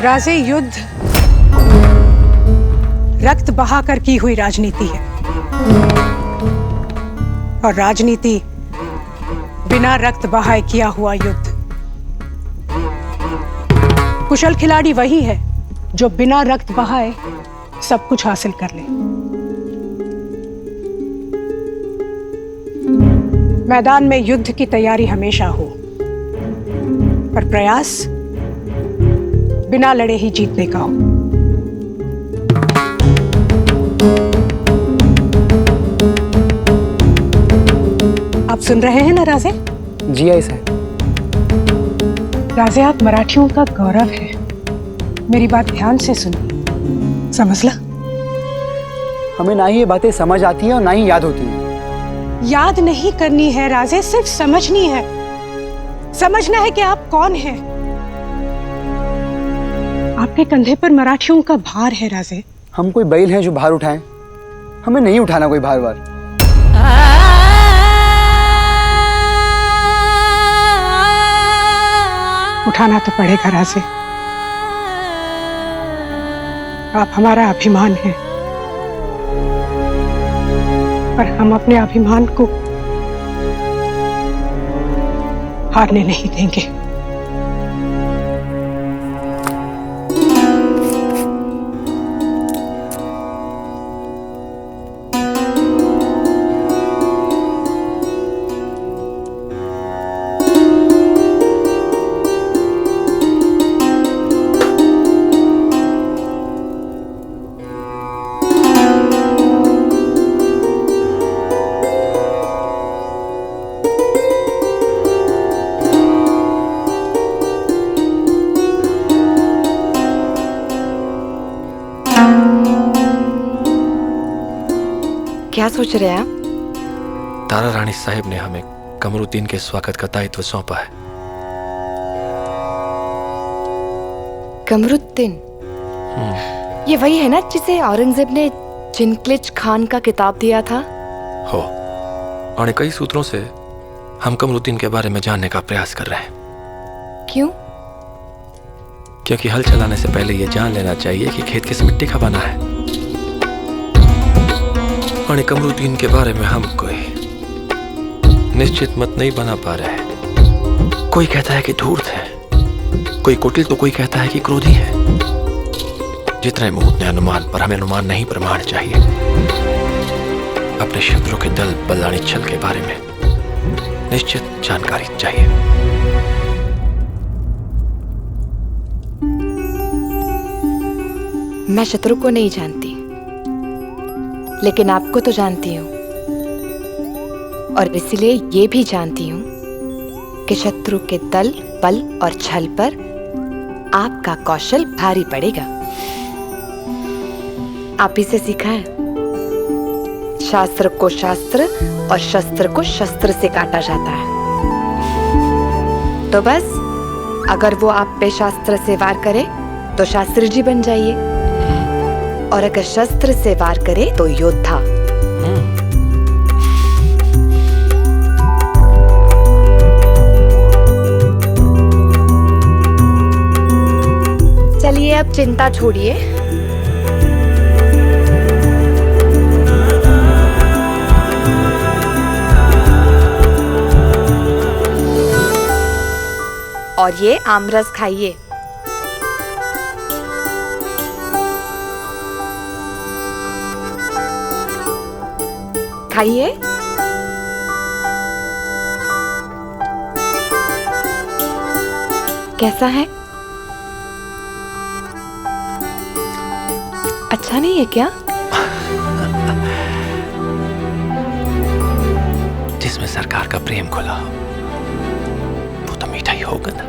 राजे, युद्ध रक्त बहाकर की हुई राजनीति है और राजनीति बिना रक्त बहाए किया हुआ युद्ध। कुशल खिलाड़ी वही है जो बिना रक्त बहाए सब कुछ हासिल कर ले। मैदान में युद्ध की तैयारी हमेशा हो, पर प्रयास बिना लड़े ही जीतने का हो। आप सुन रहे हैं ना राजे? जी आई साहब। राजे, आप मराठियों का गौरव है। मेरी बात ध्यान से सुनिए, समझ ला? हमें ना ही ये बातें समझ आती हैं और ना ही याद होती हैं। याद नहीं करनी है राजे, सिर्फ समझनी है। समझना है कि आप कौन हैं। आपके कंधे पर मराठियों का भार है राजे। हम कोई बैल हैं जो भार उठाएं? हमें नहीं उठाना कोई भार वार। उठाना तो पड़ेगा राजे। आप हमारा अभिमान हैं, पर हम अपने अभिमान को हारने नहीं देंगे। सोच रहे हैं आप? तारा रानी साहिब ने हमें कमरुद्दीन के स्वागत का दायित्व सौंपा है। कमरुद्दीन, ये वही है ना जिसे औरंगजेब ने चिनक्लिच खान का किताब दिया था? हो, और कई सूत्रों से हम कमरुद्दीन के बारे में जानने का प्रयास कर रहे हैं। क्यों? क्योंकि हल चलाने से पहले यह जान लेना चाहिए कि खेत किस मिट्टी का बना है। और कमरुद्दीन के बारे में हम कोई निश्चित मत नहीं बना पा रहे। कोई कहता है कि धूर्त है, कोई कुटिल, तो कोई कहता है कि क्रोधी है। जितने मुहूर्त ने अनुमान, पर हमें अनुमान नहीं प्रमाण चाहिए। अपने शत्रु के दल बल्लानी छल के बारे में निश्चित जानकारी चाहिए। मैं शत्रु को नहीं जानती, लेकिन आपको तो जानती हूँ, और इसलिए ये भी जानती हूँ कि शत्रु के दल, बल और छल पर आपका कौशल भारी पड़ेगा। आप ही से सीखा है। शास्त्र को शास्त्र और शस्त्र को शस्त्र से काटा जाता है। तो बस, अगर वो आप पे शस्त्र से वार करे तो शास्त्री जी बन जाइए, और अगर शस्त्र से वार करे तो योद्धा। चलिए अब चिंता छोड़िए। और ये आमरस खाइए। खाइए। कैसा है? अच्छा नहीं है क्या? जिसमें सरकार का प्रेम खुला हो वो तो मीठा ही होगा ना।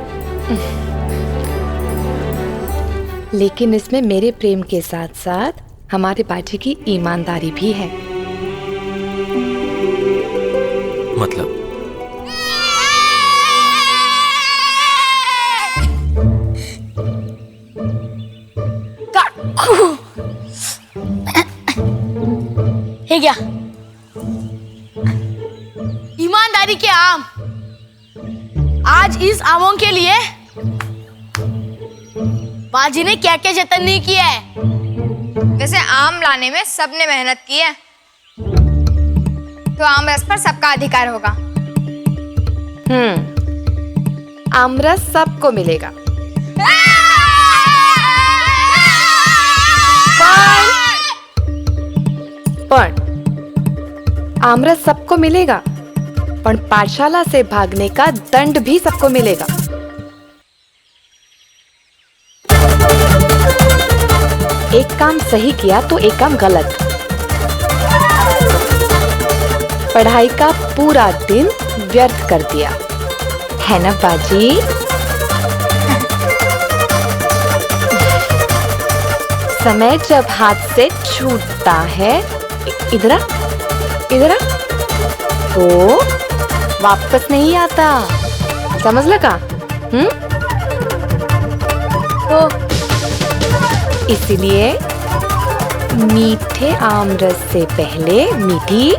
लेकिन इसमें मेरे प्रेम के साथ साथ हमारे बाजी की ईमानदारी भी है। मतलब? है क्या? ईमानदारी के आम। आज इस आमों के लिए बाजी ने क्या क्या जतन नहीं किया है। वैसे आम लाने में सबने मेहनत की है, तो आमरस पर सबका अधिकार होगा। आमरस सबको मिलेगा। पण आमरस सबको मिलेगा, पर पाठशाला से भागने का दंड भी सबको मिलेगा। एक काम सही किया तो एक काम गलत। पढ़ाई का पूरा दिन व्यर्थ कर दिया है ना बाजी? समय जब हाथ से छूटता है, इधर तो वापस नहीं आता। समझ लगा? तो इसलिए मीठे आमरस से पहले मीठी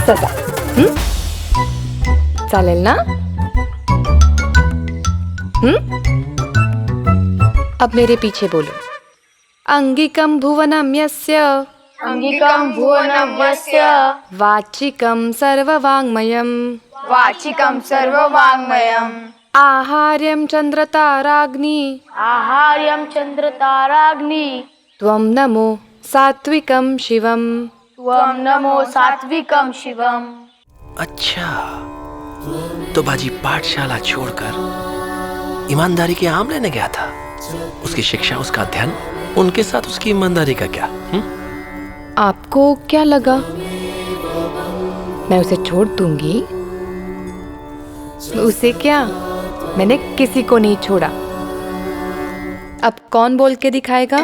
सजा। चालेल ना? अब मेरे पीछे बोलो। अंगिकं भुवनं यस्य, अंगिकं भुवनं यस्य, वाचिकं सर्ववाङ्मयं, वाचिकं सर्ववाङ्मयम्, आहार्यं चन्द्रताराग्नि, आहार्यं चंद्रताराग्नि, त्वं नमो सात्विकं शिवम्, त्वं नमो सात्विकं शिवम्। अच्छा, तो बाजी पाठशाला छोड़कर ईमानदारी के आम लेने गया था। उसकी शिक्षा, उसका अध्ययन, उनके साथ उसकी ईमानदारी का क्या? आपको क्या लगा मैं उसे छोड़ दूंगी? उसे क्या? मैंने किसी को नहीं छोड़ा। अब कौन बोल के दिखाएगा?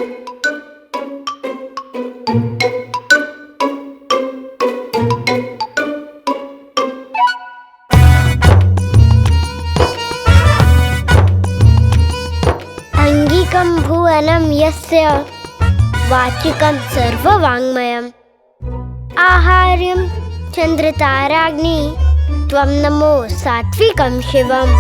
यस्य वाचिकं सर्ववाङ्मयम् आहार्यं चन्द्रताराग्नि त्वं नमो सात्विकं शिवम्।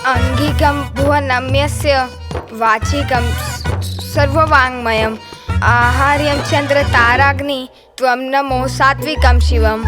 अंगिकं भुवनम्यस्य वाचिकं सर्ववाङ्मयम् आहार्यं चन्द्रताराग्नि त्वं नमो सात्विकं शिवम्।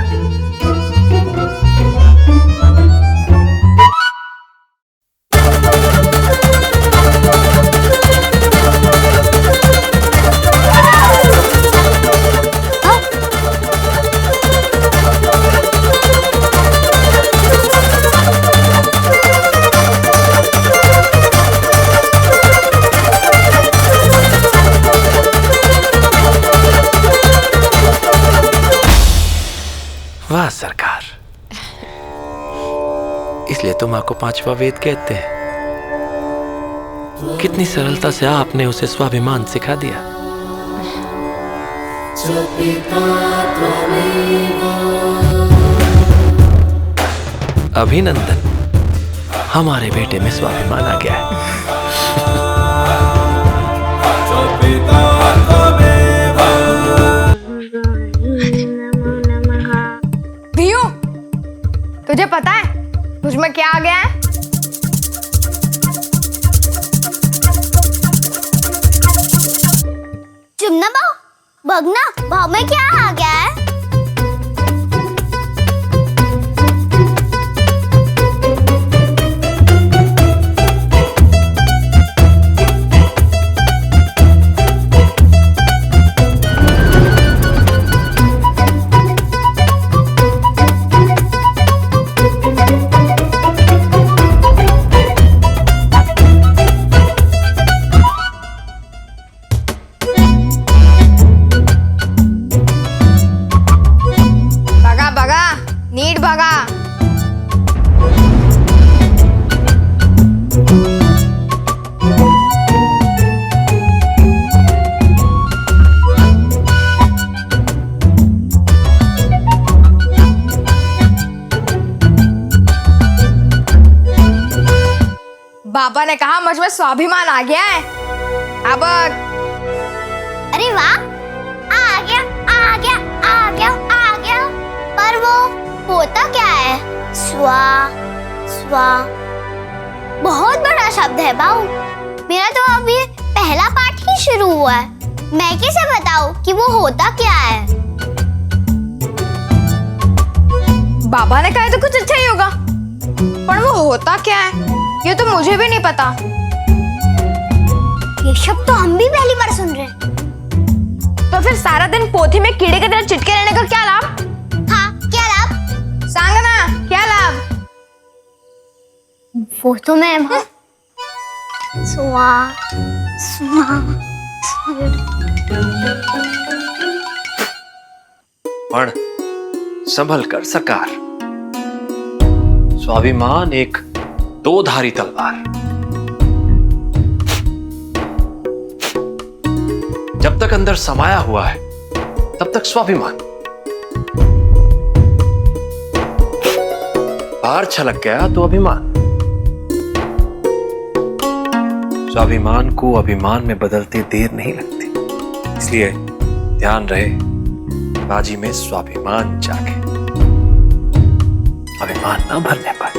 वाह सरकार, इसलिए तो माँ को पांचवा वेद कहते हैं। कितनी सरलता से आपने उसे स्वाभिमान सिखा दिया। अभिनंदन, हमारे बेटे में स्वाभिमान आ गया है। धियो, तुझे पता है मुझ में क्या आ गया है? चुमना भाव, भगना भाव में क्या आ गया है? नीट भगा। बाबा ने कहा मुझ में स्वाभिमान आ गया है। अब अरे वाह, आ गया आ गया आ गया आ गया। पर वो होता क्या है? स्वा स्वा बहुत बड़ा शब्द है बाऊ। मेरा तो अभी पहला पाठ ही शुरू हुआ है। मैं कैसे बताऊं कि वो होता क्या है? बाबा ने कहा तो कुछ अच्छा ही होगा, पर वो होता क्या है ये तो मुझे भी नहीं पता। ये शब्द तो हम भी पहली बार सुन रहे हैं। तो फिर सारा दिन पोथी में कीड़े की तरह चिटके रहने का क्या लाभ? हाँ, क्या लाभ? सांग ना, क्या लाभ? वो तो मैं स्वा स्वा पण संभल कर सरकार, स्वाभिमान एक दोधारी तलवार। जब तक अंदर समाया हुआ है तब तक स्वाभिमान, बाहर छलक गया तो अभिमान। स्वाभिमान को अभिमान में बदलते देर नहीं लगती। इसलिए ध्यान रहे बाजी में स्वाभिमान जागे, अभिमान न भरने पाए।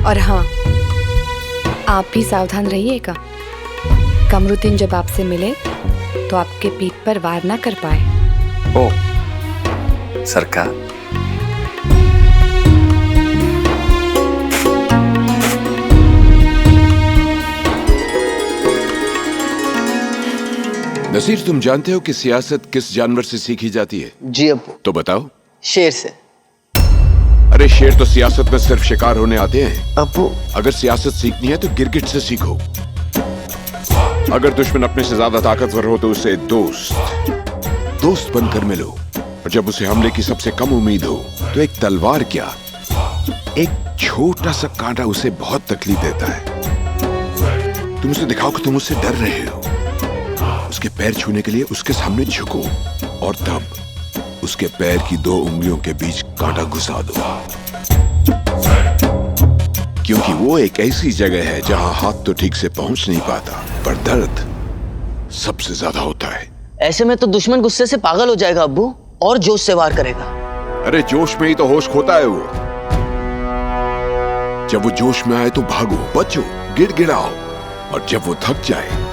और हाँ, आप भी सावधान रहिएगा। कमरुद्दीन जब आपसे मिले तो आपके पीठ पर वार ना कर पाए। ओ सरकार, नसीर, तुम जानते हो कि सियासत किस जानवर से सीखी जाती है? जी अब्बू। तो बताओ। शेर से। अरे शेर तो सियासत में सिर्फ शिकार होने आते हैं। अब्बू, अगर सियासत सीखनी है तो गिरगिट से सीखो। अगर दुश्मन अपने से ज्यादा ताकतवर हो तो उसे दोस्त बनकर मिलो। और जब उसे हमले की सबसे कम उम्मीद हो तो एक तलवार क्या, एक छोटा सा कांटा उसे बहुत तकलीफ देता है। तुम उसे दिखाओ कि तुम उससे डर रहे हो। उसके पैर छूने के लिए उसके सामने झुको और तब उसके पैर की 2 उंगलियों के बीच कांटा घुसा दो, क्योंकि वो एक ऐसी जगह है जहां हाथ तो ठीक से पहुंच नहीं पाता, पर दर्द सबसे ज्यादा होता है। ऐसे में तो दुश्मन गुस्से से पागल हो जाएगा अब्बू और जोश से वार करेगा। अरे जोश में ही तो होश खोता है वो। जब वो जोश में आए तो भागो, बचो, गिड़गिड़ाओ, और जब वो थक जाए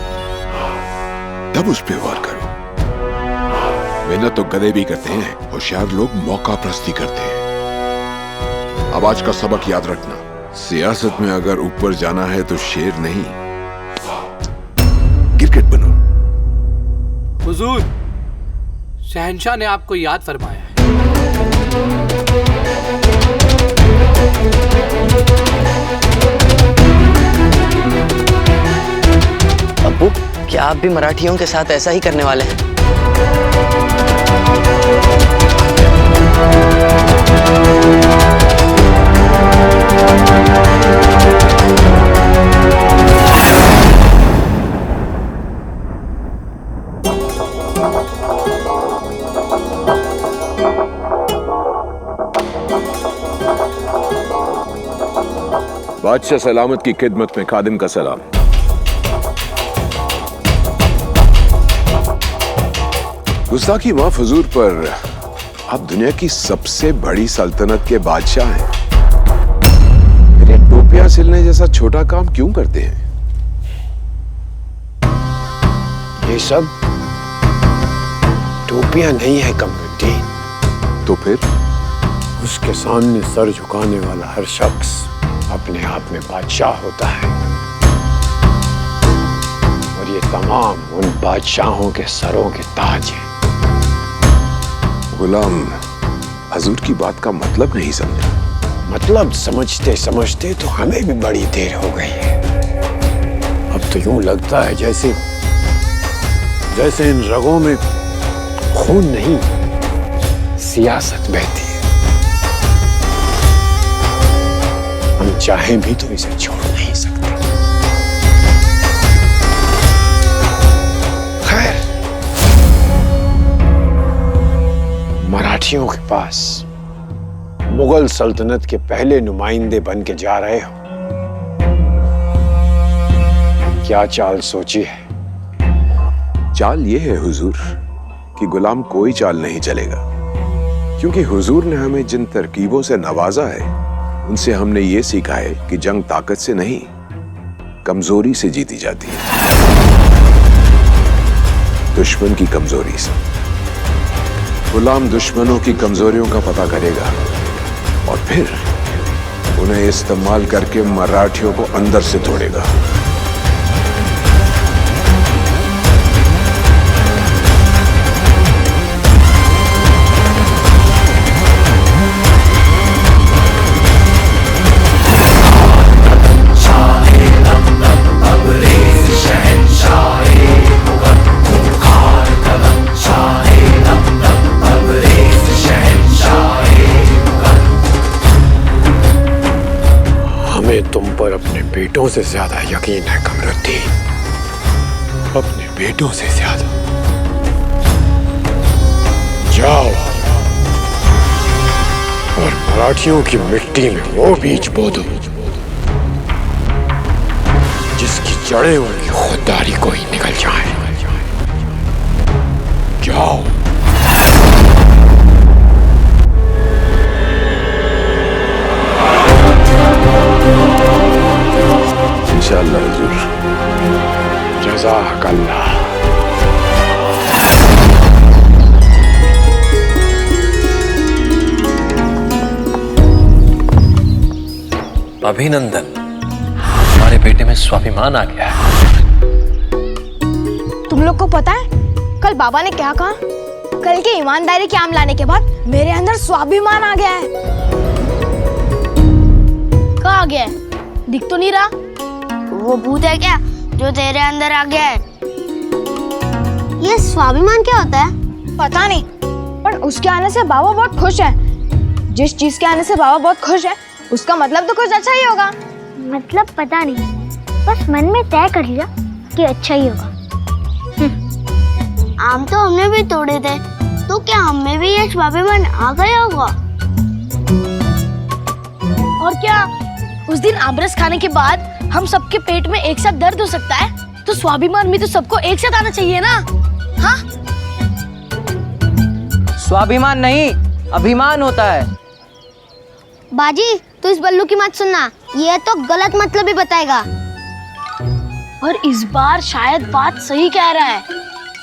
तब उस पे वार करो। मेहनत तो गधे भी करते हैं, होशियार लोग मौका प्रस्ती करते हैं। अब आज का सबक याद रखना, सियासत में अगर ऊपर जाना है तो शेर नहीं, गिरगिट बनो। हुजूर, शहंशाह ने आपको याद फरमाया है। अब्बू, क्या आप भी मराठियों के साथ ऐसा ही करने वाले हैं? बादशाह सलामत की खिदमत में खादिम का सलाम। गुस्ताखी माफ हुजूर, पर आप दुनिया की सबसे बड़ी सल्तनत के बादशाह हैं। फिर ये टोपियां सिलने जैसा छोटा काम क्यों करते हैं? ये सब टोपियां नहीं है कमरुद्दीन। तो फिर? उसके सामने सर झुकाने वाला हर शख्स अपने आप में बादशाह होता है, और ये तमाम उन बादशाहों के सरों के ताज हैं। गुलाम, हजूर की बात का मतलब नहीं समझा। मतलब समझते समझते तो हमें भी बड़ी देर हो गई है। अब तो यूं लगता है जैसे इन रगों में खून नहीं, सियासत बहती है। हम चाहें भी तो इसे छोड़ नहीं सकते। खैर, मराठियों के पास मुगल सल्तनत के पहले नुमाइंदे बन के जा रहे हो। क्या चाल सोची है? चाल ये है हुजूर कि गुलाम कोई चाल नहीं चलेगा, क्योंकि हुजूर ने हमें जिन तरकीबों से नवाजा है उनसे हमने ये सीखा है कि जंग ताकत से नहीं, कमजोरी से जीती जाती है, दुश्मन की कमजोरी से। गुलाम दुश्मनों की कमजोरियों का पता करेगा और फिर उन्हें इस्तेमाल करके मराठियों को अंदर से तोड़ेगा। तुम पर अपने बेटों से ज्यादा यकीन है कमरुद्दीन, अपने बेटों से ज्यादा। जाओ और मराठियों की मिट्टी में वो बीज बो दो जिस चढ़े हुए की खुददारी को ही निकल जाए। जाओ। इंशाअल्लाह हुजूर। जज़ाकल्लाह। अभिनंदन, हमारे बेटे में स्वाभिमान आ गया है। तुम लोग को पता है कल बाबा ने क्या कहा? कल के ईमानदारी के आम लाने के बाद मेरे अंदर स्वाभिमान आ गया है। कहाँ आ गया है? दिख तो नहीं रहा। वो भूत है क्या जो तेरे अंदर आ गया है? ये स्वाभिमान क्या होता है? पता नहीं, पर उसके आने से बाबा बहुत खुश है। जिस चीज के आने से बाबा बहुत खुश है उसका मतलब तो कुछ अच्छा ही होगा। मतलब पता नहीं, बस मन में तय कर लिया कि अच्छा ही होगा। आम तो हमने भी तोड़े थे, तो क्या हमें भी ये स्वाभिमान आ गया होगा? और क्या उस दिन आमरस खाने के बाद हम सबके पेट में एक साथ दर्द हो सकता है? तो स्वाभिमान में तो सबको एक साथ आना चाहिए ना? हाँ? स्वाभिमान नहीं, अभिमान होता है। बाजी, तू इस बल्लू की मत सुनना, ये तो गलत मतलब ही बताएगा। और इस बार शायद बात सही कह रहा है।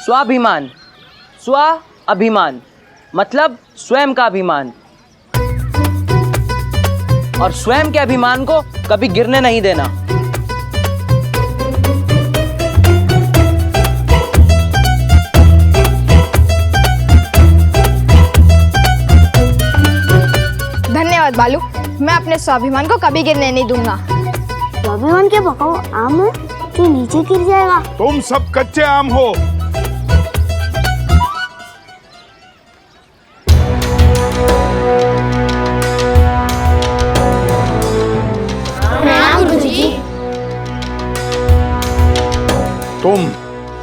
स्वाभिमान, स्व अभिमान मतलब स्वयं का अभिमान, और स्वयं के अभिमान को कभी गिरने नहीं देना। धन्यवाद बालू, मैं अपने स्वाभिमान को कभी गिरने नहीं दूंगा। स्वाभिमान के बकाओ आम है जो नीचे गिर जाएगा। तुम सब कच्चे आम हो।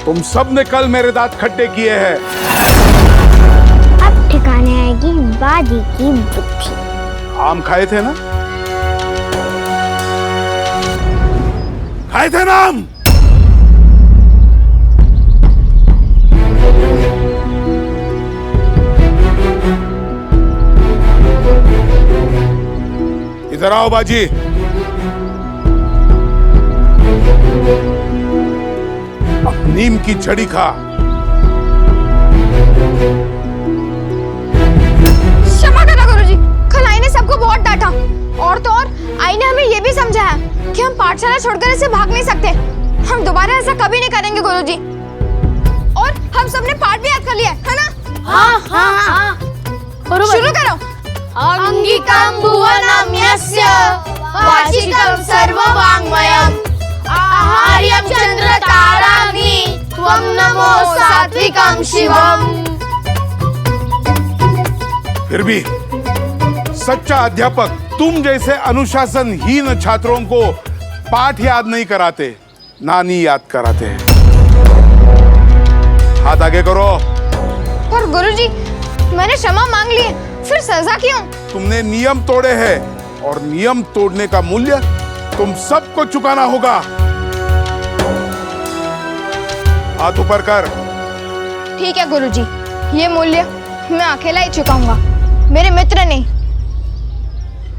तुम सब ने कल मेरे दांत खट्टे किए हैं। अब ठिकाने आएगी बाजी की बुद्धि। आम खाए थे ना? खाए थे ना आम? इधर आओ बाजी। अब नीम की छड़ी खा। क्षमा करना गुरुजी, कल आई ने सबको बहुत डांटा। और तो और आई ने हमें ये भी समझाया कि हम पाठशाला छोड़कर ऐसे भाग नहीं सकते। हम दोबारा ऐसा कभी नहीं करेंगे गुरुजी। और हम सबने पाठ भी याद कर लिया है ना? हाँ हाँ हाँ। शुरू करो। अंगिकं भुवनं यस्य वाचिकं सर्ववाङ्मयम् आहार्यं चन्द्रताराग्नि त्वं नमो सात्विकं शिवम्। फिर भी सच्चा अध्यापक तुम जैसे अनुशासनहीन छात्रों को पाठ याद नहीं कराते, नानी याद कराते हैं। हाथ आगे करो। पर गुरुजी, मैंने क्षमा मांग ली, फिर सजा क्यों? तुमने नियम तोड़े हैं और नियम तोड़ने का मूल्य तुम सबको चुकाना होगा। हाथ ऊपर कर। ठीक है गुरुजी, ये मूल्य मैं अकेला ही चुकाऊंगा, मेरे मित्र नहीं,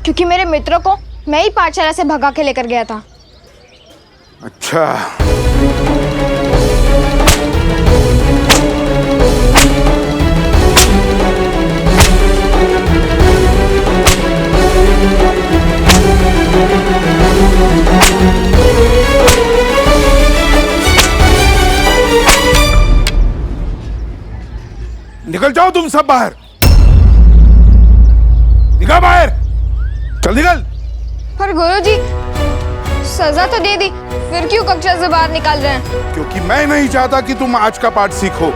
क्योंकि मेरे मित्रों को मैं ही पाठशाला से भगा के लेकर गया था। अच्छा, निकल जाओ तुम सब बाहर। निकल बाहर, चल निकल। पर गुरुजी, सजा तो दे दी, फिर क्यों कक्षा से बाहर निकाल रहे हैं? क्योंकि मैं नहीं चाहता कि तुम आज का पाठ सीखो।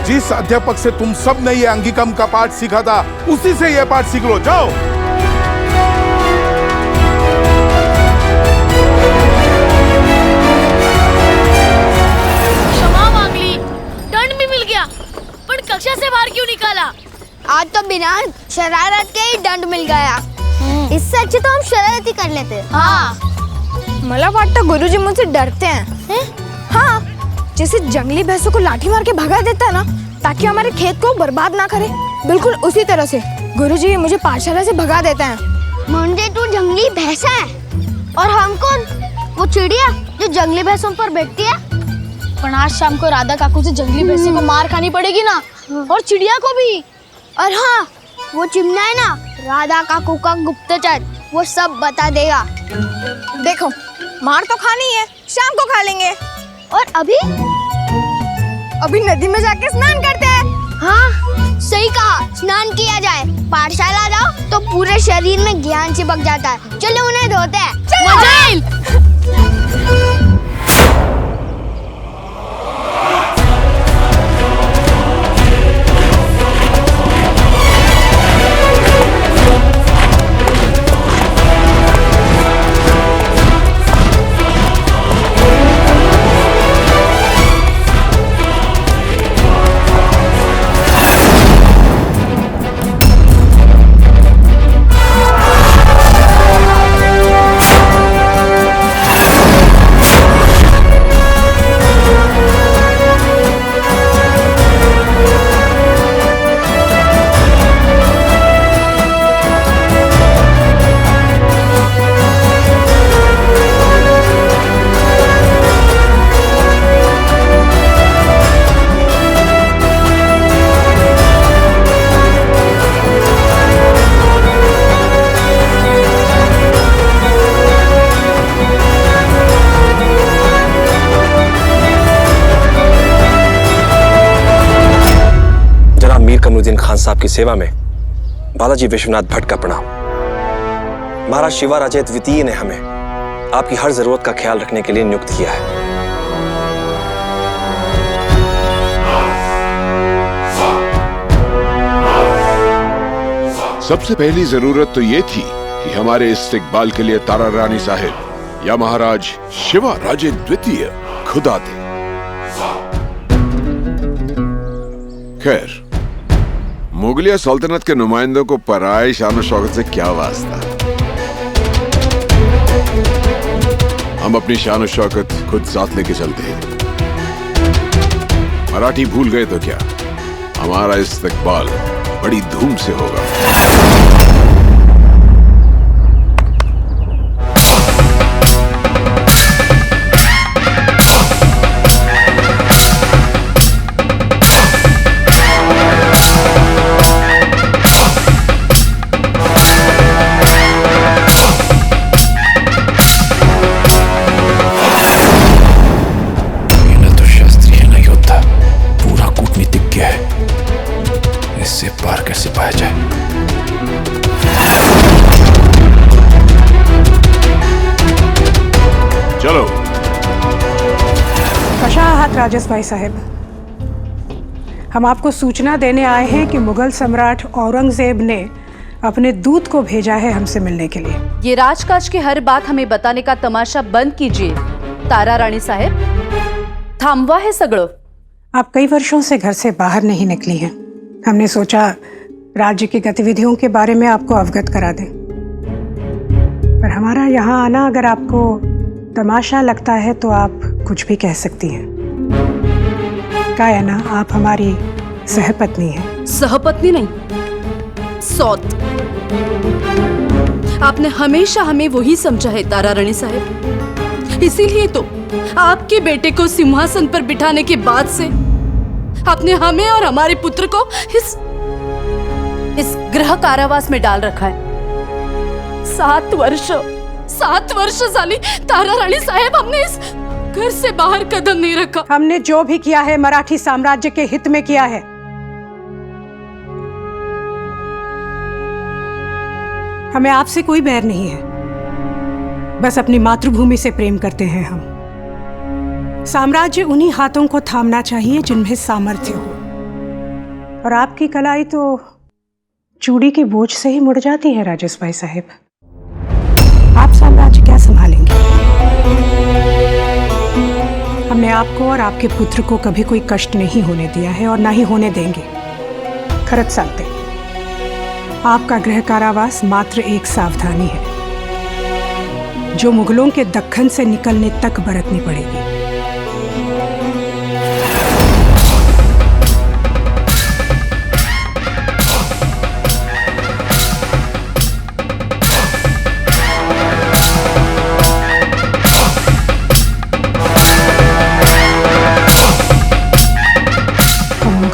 जिस अध्यापक से तुम सब ने ये अंगिकम का पाठ सीखा था, उसी से ये पाठ सीख लो। जाओ। क्षमा मांग ली, दंड भी मिल गया, पर कक्षा से बाहर क्यों निकाला? आज तो बिना शरारत के ही दंड मिल गया। इससे अच्छे तो हम शरारत ही कर लेते। हाँ, मला वाटतं गुरुजी मुझसे डरते हैं। हाँ, जैसे जंगली भैंसों को लाठी मार के भगा देता है ना, ताकि हमारे खेत को बर्बाद ना करे, बिल्कुल उसी तरह से गुरुजी मुझे पाठशाला से भगा देते हैं। मुंडे तू जंगली भैंस है और हम कौन? वो चिड़िया जो जंगली भैंसों पर बैठती है। पर आज शाम को राधा काकू से जंगली भैंसे को मार खानी पड़ेगी ना, और चिड़िया को भी। और हाँ, वो चिमना है ना राधा काकू का गुप्तचर, वो सब बता देगा। देखो, मार तो खानी है, शाम को खा लेंगे। और अभी नदी में जाके स्नान करते हैं। हाँ, सही कहा, स्नान किया जाए। पाठशाला जाओ तो पूरे शरीर में ज्ञान चिपक जाता है। चलो उन्हें धोते हैं। कमरुद्दीन खान साहब की सेवा में बालाजी विश्वनाथ भट्ट का प्रणाम। महाराज शिवाराजे द्वितीय ने हमें आपकी हर जरूरत का ख्याल रखने के लिए नियुक्त किया है। सबसे पहली जरूरत तो ये थी कि हमारे इस्तिकबाल के लिए तारा रानी साहिब या महाराज शिवाराजे द्वितीय खुद आते। खैर, मुगलिया सल्तनत के नुमाइंदों को पराई शान शौकत से क्या वास्ता। हम अपनी शान शौकत खुद साथ लेके चलते हैं। मराठी भूल गए तो क्या, हमारा इस्तकबाल बड़ी धूम से होगा। इससे पार कैसे पाया जाए? चलो। कशाहत राजेश भाई साहब, हम आपको सूचना देने आए हैं कि मुगल सम्राट औरंगजेब ने अपने दूत को भेजा है हमसे मिलने के लिए। ये राजकाज की हर बात हमें बताने का तमाशा बंद कीजिए तारा रानी साहब, थांबवा है सगळं। आप कई वर्षों से घर से बाहर नहीं निकली हैं। हमने सोचा राज्य की गतिविधियों के बारे में आपको अवगत करा दें, पर हमारा यहाँ आना अगर आपको तमाशा लगता है तो आप कुछ भी कह सकती हैं। क्या है ना, आप हमारी सहपत्नी हैं। सहपत्नी नहीं, सौत। आपने हमेशा हमें वही समझा है तारा रानी साहब, इसीलिए तो आपके बेटे को सिंहासन पर बिठाने के बाद से आपने हमें और हमारे पुत्र को इस गृह कारावास में डाल रखा है। 7 वर्ष झाली तारा रानी साहब, हमने इस घर से बाहर कदम नहीं रखा। हमने जो भी किया है मराठी साम्राज्य के हित में किया है। हमें आपसे कोई बैर नहीं है, बस अपनी मातृभूमि से प्रेम करते हैं हम। साम्राज्य उन्हीं हाथों को थामना चाहिए जिनमें सामर्थ्य हो, और आपकी कलाई तो चूड़ी के बोझ से ही मुड़ जाती है राजेश भाई साहब। आप साम्राज्य क्या संभालेंगे? हमने आपको और आपके पुत्र को कभी कोई कष्ट नहीं होने दिया है और ना ही होने देंगे। खरत सालते, आपका गृह कारावास मात्र एक सावधानी है जो मुगलों के दक्खन से निकलने तक बरतनी पड़ेगी।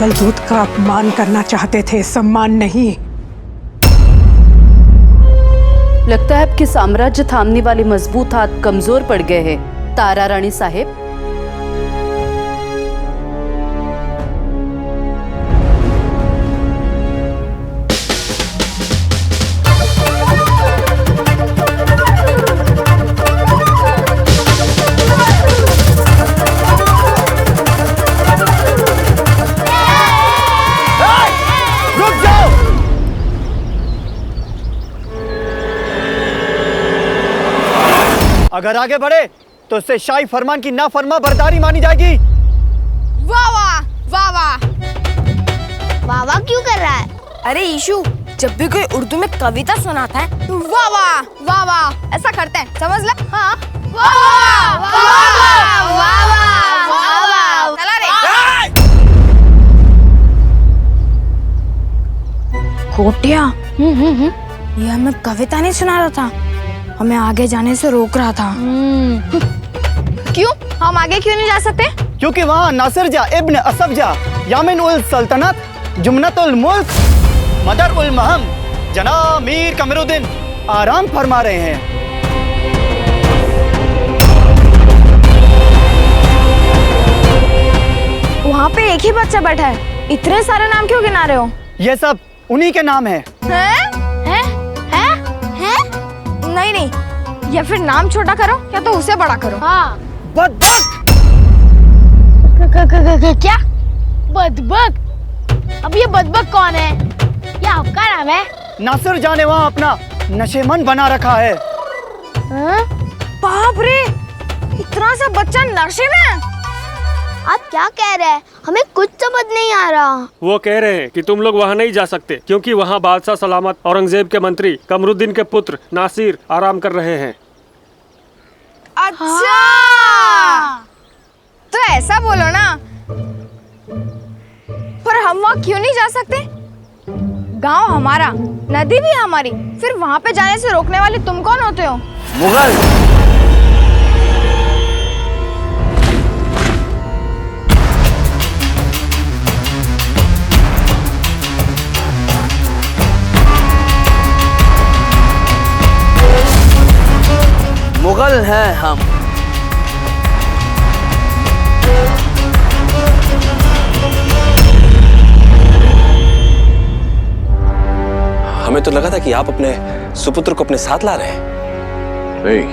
मुगल दूत का अपमान करना चाहते थे, सम्मान नहीं। लगता है आपके साम्राज्य थामने वाले मजबूत हाथ कमजोर पड़ गए हैं तारा रानी साहेब। अगर आगे बढ़े तो उससे शाही फरमान की नाफरमा बरदारी मानी जाएगी। वाह वाह वाह वाह। वाह वाह क्यों कर रहा है? अरे ईशु, जब भी कोई उर्दू में कविता सुनाता है तो वाह वाह वाह वाह ऐसा करते हैं, समझ ले। हाँ, वाह वाह वाह वाह वाह वाह। चला रे। कोटिया, ये हमें कविता नहीं सुना रहा था, हमें आगे जाने से रोक रहा था। क्यों? हम आगे क्यों नहीं जा सकते? क्योंकि वहाँ नासिरजा इब्न असफजा, यामिन उल सल्तनत, जुमनत उल मुल्क, मदर उल महम, जनाब मीर कमरुद्दीन आराम फरमा रहे हैं। वहाँ पे एक ही बच्चा बैठा है, इतने सारे नाम क्यों गिना रहे हो? ये सब उन्हीं के नाम है। नहीं नहीं, या फिर नाम छोटा करो या तो उसे बड़ा करो। हाँ। बदबक। क्या बदबक? अब ये बदबक कौन है? ये आपका नाम है? नासिर जाने वहाँ अपना नशेमंद बना रखा है। बाप रे, इतना सा बच्चा नशे में? आप क्या कह रहे हैं? हमें कुछ समझ नहीं आ रहा। वो कह रहे हैं कि तुम लोग वहाँ नहीं जा सकते क्योंकि वहाँ बादशाह सलामत औरंगजेब के मंत्री कमरुद्दीन के पुत्र नासिर आराम कर रहे हैं। अच्छा, तो ऐसा बोलो ना। पर हम वहाँ क्यों नहीं जा सकते? गांव हमारा, नदी भी हमारी, फिर वहाँ पे जाने से रोकने वाले तुम कौन होते हो? मुगल। मुगल हैं हम। हमें तो लगा था कि आप अपने सुपुत्र को अपने साथ ला रहे हैं। नहीं,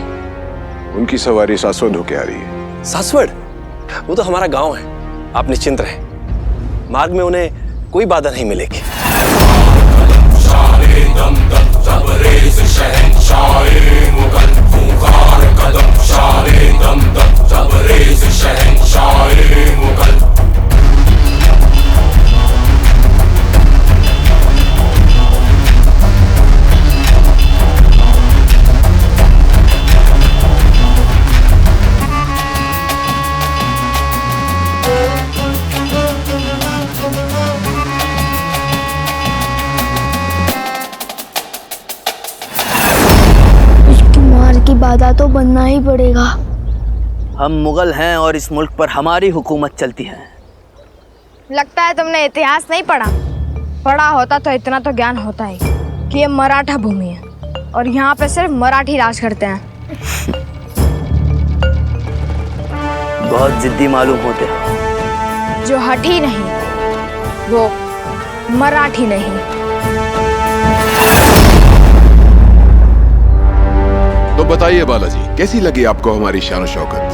उनकी सवारी सासवड़ होके आ रही है। सासवड़? वो तो हमारा गांव है, आप निश्चिंत रहें, मार्ग में उन्हें कोई बाधा नहीं मिलेगी। की बाधा तो बनना ही पड़ेगा। हम मुगल हैं और इस मुल्क पर हमारी हुकूमत चलती है। लगता है तुमने इतिहास नहीं पढ़ा। पढ़ा होता तो इतना तो ज्ञान होता ही कि ये मराठा भूमि है और यहाँ पे सिर्फ मराठी राज करते हैं। बहुत जिद्दी मालूम होते हो। जो हठी नहीं वो मराठी नहीं। तो बताइए बालाजी, कैसी लगी आपको हमारी शान शौकत?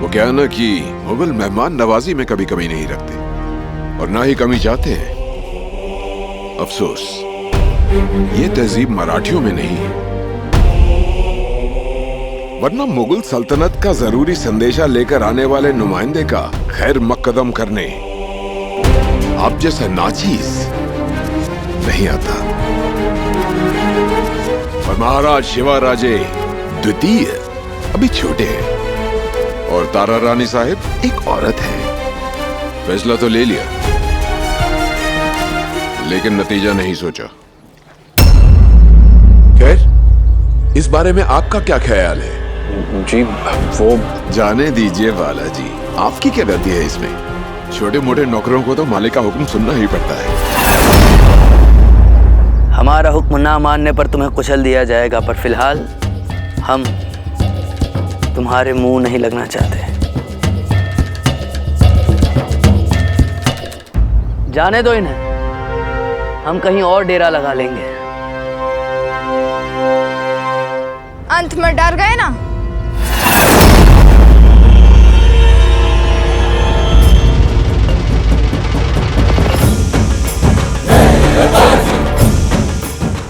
वो क्या ना कि मुगल मेहमान नवाजी में कभी कमी नहीं रखते और ना ही कमी चाहते हैं। अफसोस, ये तहजीब मराठियों में नहीं है, वरना मुगल सल्तनत का जरूरी संदेशा लेकर आने वाले नुमाइंदे का खैर मकदम करने आप जैसा नाचीज नहीं आता। और महाराज शिवाराजे द्वितीय अभी छोटे हैं और तारा रानी साहिब एक औरत है। फैसला तो ले लिया लेकिन नतीजा नहीं सोचा। खैर, इस बारे में आपका क्या ख्याल है? जी वो जाने दीजिए बालाजी, आपकी क्या गलती है इसमें? छोटे मोटे नौकरों को तो मालिक का हुक्म सुनना ही पड़ता है। हमारा हुक्म ना मानने पर तुम्हें कुचल दिया जाएगा, पर फिलहाल हम तुम्हारे मुंह नहीं लगना चाहते। जाने दो इन्हें, हम कहीं और डेरा लगा लेंगे। अंत में डर गए ना?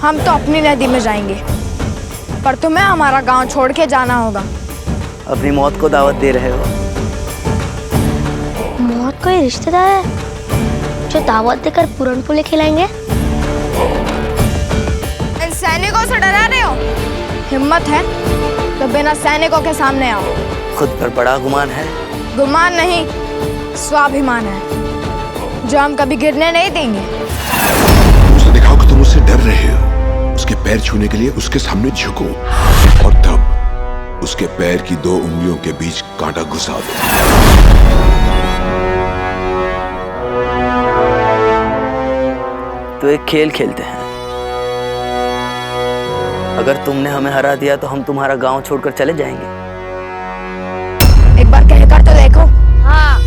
हम तो अपनी नदी में जाएंगे, पर तुम्हें हमारा गांव छोड़ के जाना होगा। अपनी मौत को दावत दे रहे हो? मौत कोई रिश्तेदार है जो दावत देकर पूरन पोले खिलाएंगे? इन सैनिकों से डरा रहे हो? हिम्मत है तो बिना सैनिकों के सामने आओ। खुद पर बड़ा गुमान है? गुमान नहीं, स्वाभिमान है, जो हम कभी गिरने नहीं देंगे। उसे दिखाओ कि तुम उससे डर रहे हो। उसके पैर छूने के लिए उसके सामने झुको और तब उसके पैर की 2 उंगलियों के बीच कांटा घुसा दो। तो एक खेल खेलते हैं। अगर तुमने हमें हरा दिया तो हम तुम्हारा गांव छोड़कर चले जाएंगे। एक बार कहकर तो देखो। हाँ।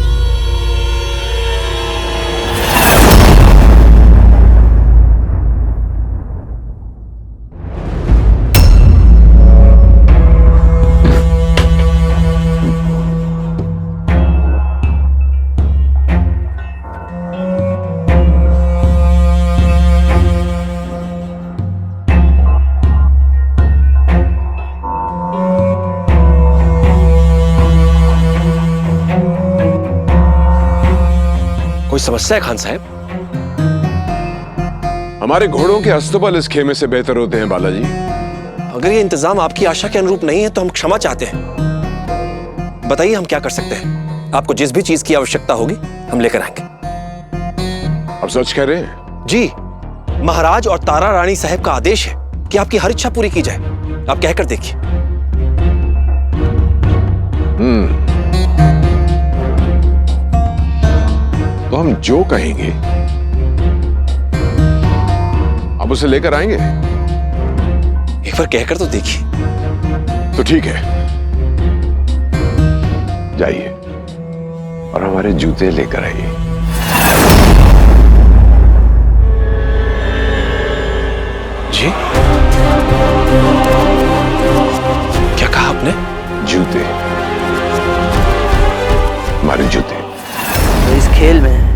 कोई समस्या है खान साहब? हमारे घोड़ों के अस्तबल इस खेमे से बेहतर होते हैं बालाजी। अगर ये इंतजाम आपकी आशा के अनुरूप नहीं है तो हम क्षमा चाहते हैं। बताइए हम क्या कर सकते हैं? आपको जिस भी चीज की आवश्यकता होगी हम लेकर आएंगे। अब सच कह रहे हैं? जी, महाराज और तारा रानी साहब का आदेश है कि आपकी हर इच्छा पूरी की जाए। आप कहकर देखिए। तो हम जो कहेंगे अब उसे लेकर आएंगे। एक बार कहकर तो देखिए। तो ठीक है, जाइए और हमारे जूते लेकर आइए। जी? क्या कहा आपने? जूते, हमारे जूते। तो इस खेल में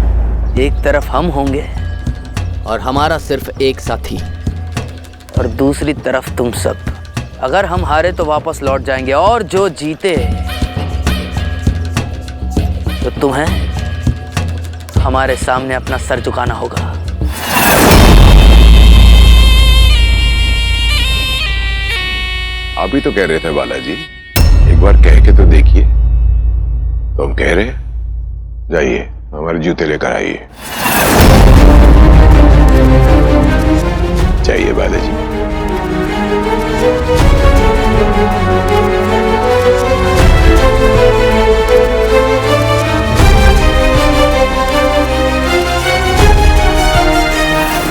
एक तरफ हम होंगे और हमारा सिर्फ एक साथी, और दूसरी तरफ तुम सब। अगर हम हारे तो वापस लौट जाएंगे, और जो जीते तो तुम्हें हमारे सामने अपना सर झुकाना होगा। आप ही तो कह रहे थे बालाजी, एक बार कह के तो देखिए। तो हम कह रहे हैं, जाइए हमारे जूते लेकर आइए। चाहिए बालाजी।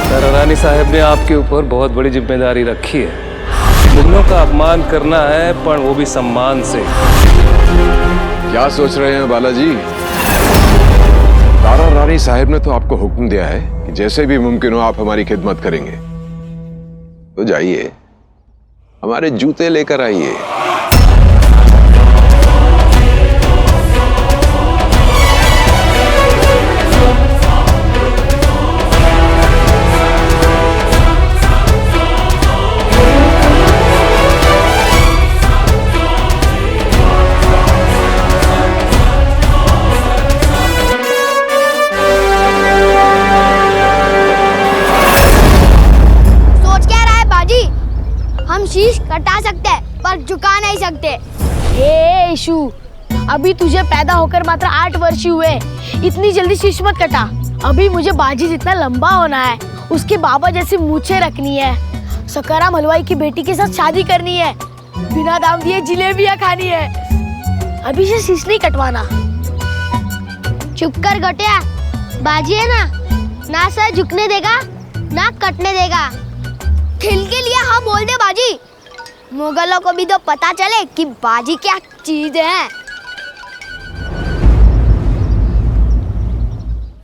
तारा रानी साहब ने आपके ऊपर बहुत बड़ी जिम्मेदारी रखी है। मुगलों का अपमान करना है, पर वो भी सम्मान से। क्या सोच रहे हैं बालाजी? तारा रानी साहब ने तो आपको हुक्म दिया है कि जैसे भी मुमकिन हो आप हमारी खिदमत करेंगे। तो जाइए हमारे जूते लेकर आइए। शीश कटा सकते हैं पर झुका नहीं सकते। ए इशू, अभी तुझे पैदा होकर मात्र 8 वर्ष ही हुए, इतनी जल्दी शीश मत कटा। अभी मुझे बाजी जितना लंबा होना है, उसके बाबा जैसी मूछें रखनी है, सकाराम हलवाई की बेटी के साथ शादी करनी है, बिना दाम दिए जिलेबियाँ खानी है। अभी से शीश नहीं कटवाना। चुप कर गोटिया, बाजी है ना, ना सर झुकने देगा ना कटने देगा। खेल के लिए हाँ बोल दे बाजी, मुगलों को भी तो पता चले कि बाजी क्या चीज है।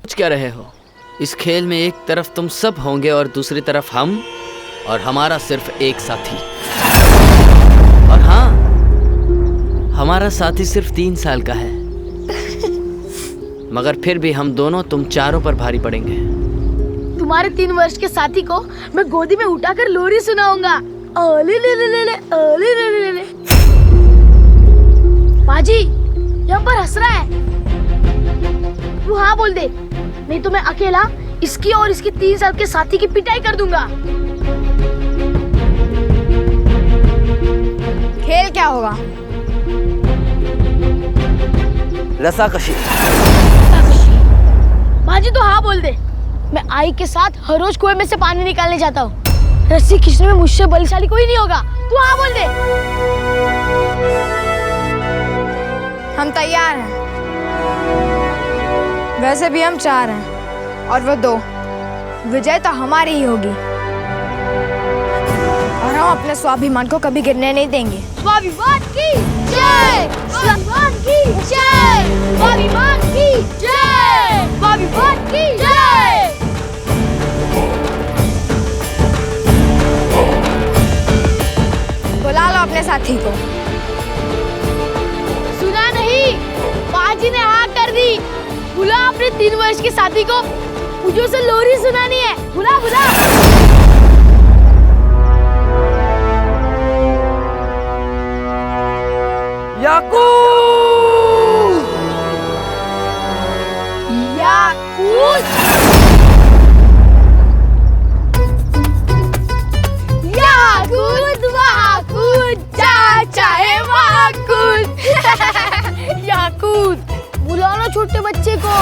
कुछ कह रहे हो? इस खेल में एक तरफ तुम सब होंगे और दूसरी तरफ हम, और हमारा सिर्फ एक साथी। और हाँ, हमारा साथी सिर्फ 3 साल का है, मगर फिर भी हम दोनों तुम चारों पर भारी पड़ेंगे। तुम्हारे 3 वर्ष के साथी को मैं गोदी में उठाकर लोरी सुनाऊंगा। ओले ले ले ले ले, ओले ले ले ले। बाजी यहाँ पर हंस रहा है, तू हाँ बोल दे, नहीं तो मैं अकेला इसकी और इसकी 3 साल के साथी की पिटाई कर दूंगा। खेल क्या होगा? रस्साकशी। बाजी तो हाँ बोल दे, मैं आई के साथ हर रोज कुएं में से पानी निकालने जाता हूँ। रस्सी खींचने में मुझसे बलशाली कोई नहीं होगा। तू हाँ बोल दे। हम तैयार हैं। वैसे भी हम 4 हैं और वो 2। विजय तो हमारी ही होगी और हम अपने स्वाभिमान को कभी गिरने नहीं देंगे। स्वाभिमान की जय, स्वाभिमान की जय, स्वाभिमान की जय, स्वाभिमान की जय। बुला लो अपने साथी को। सुना नहीं, बाजी ने हाँ कर दी। बुला अपने 3 वर्ष के साथी को, मुझे उसे लोरी सुनानी है। बुला बुला। याकूत! याकूत! याकूत वहाकूत, जहाँ चाहे वहाँ कूद। याकूत, बुलाओ छोटे बच्चे को।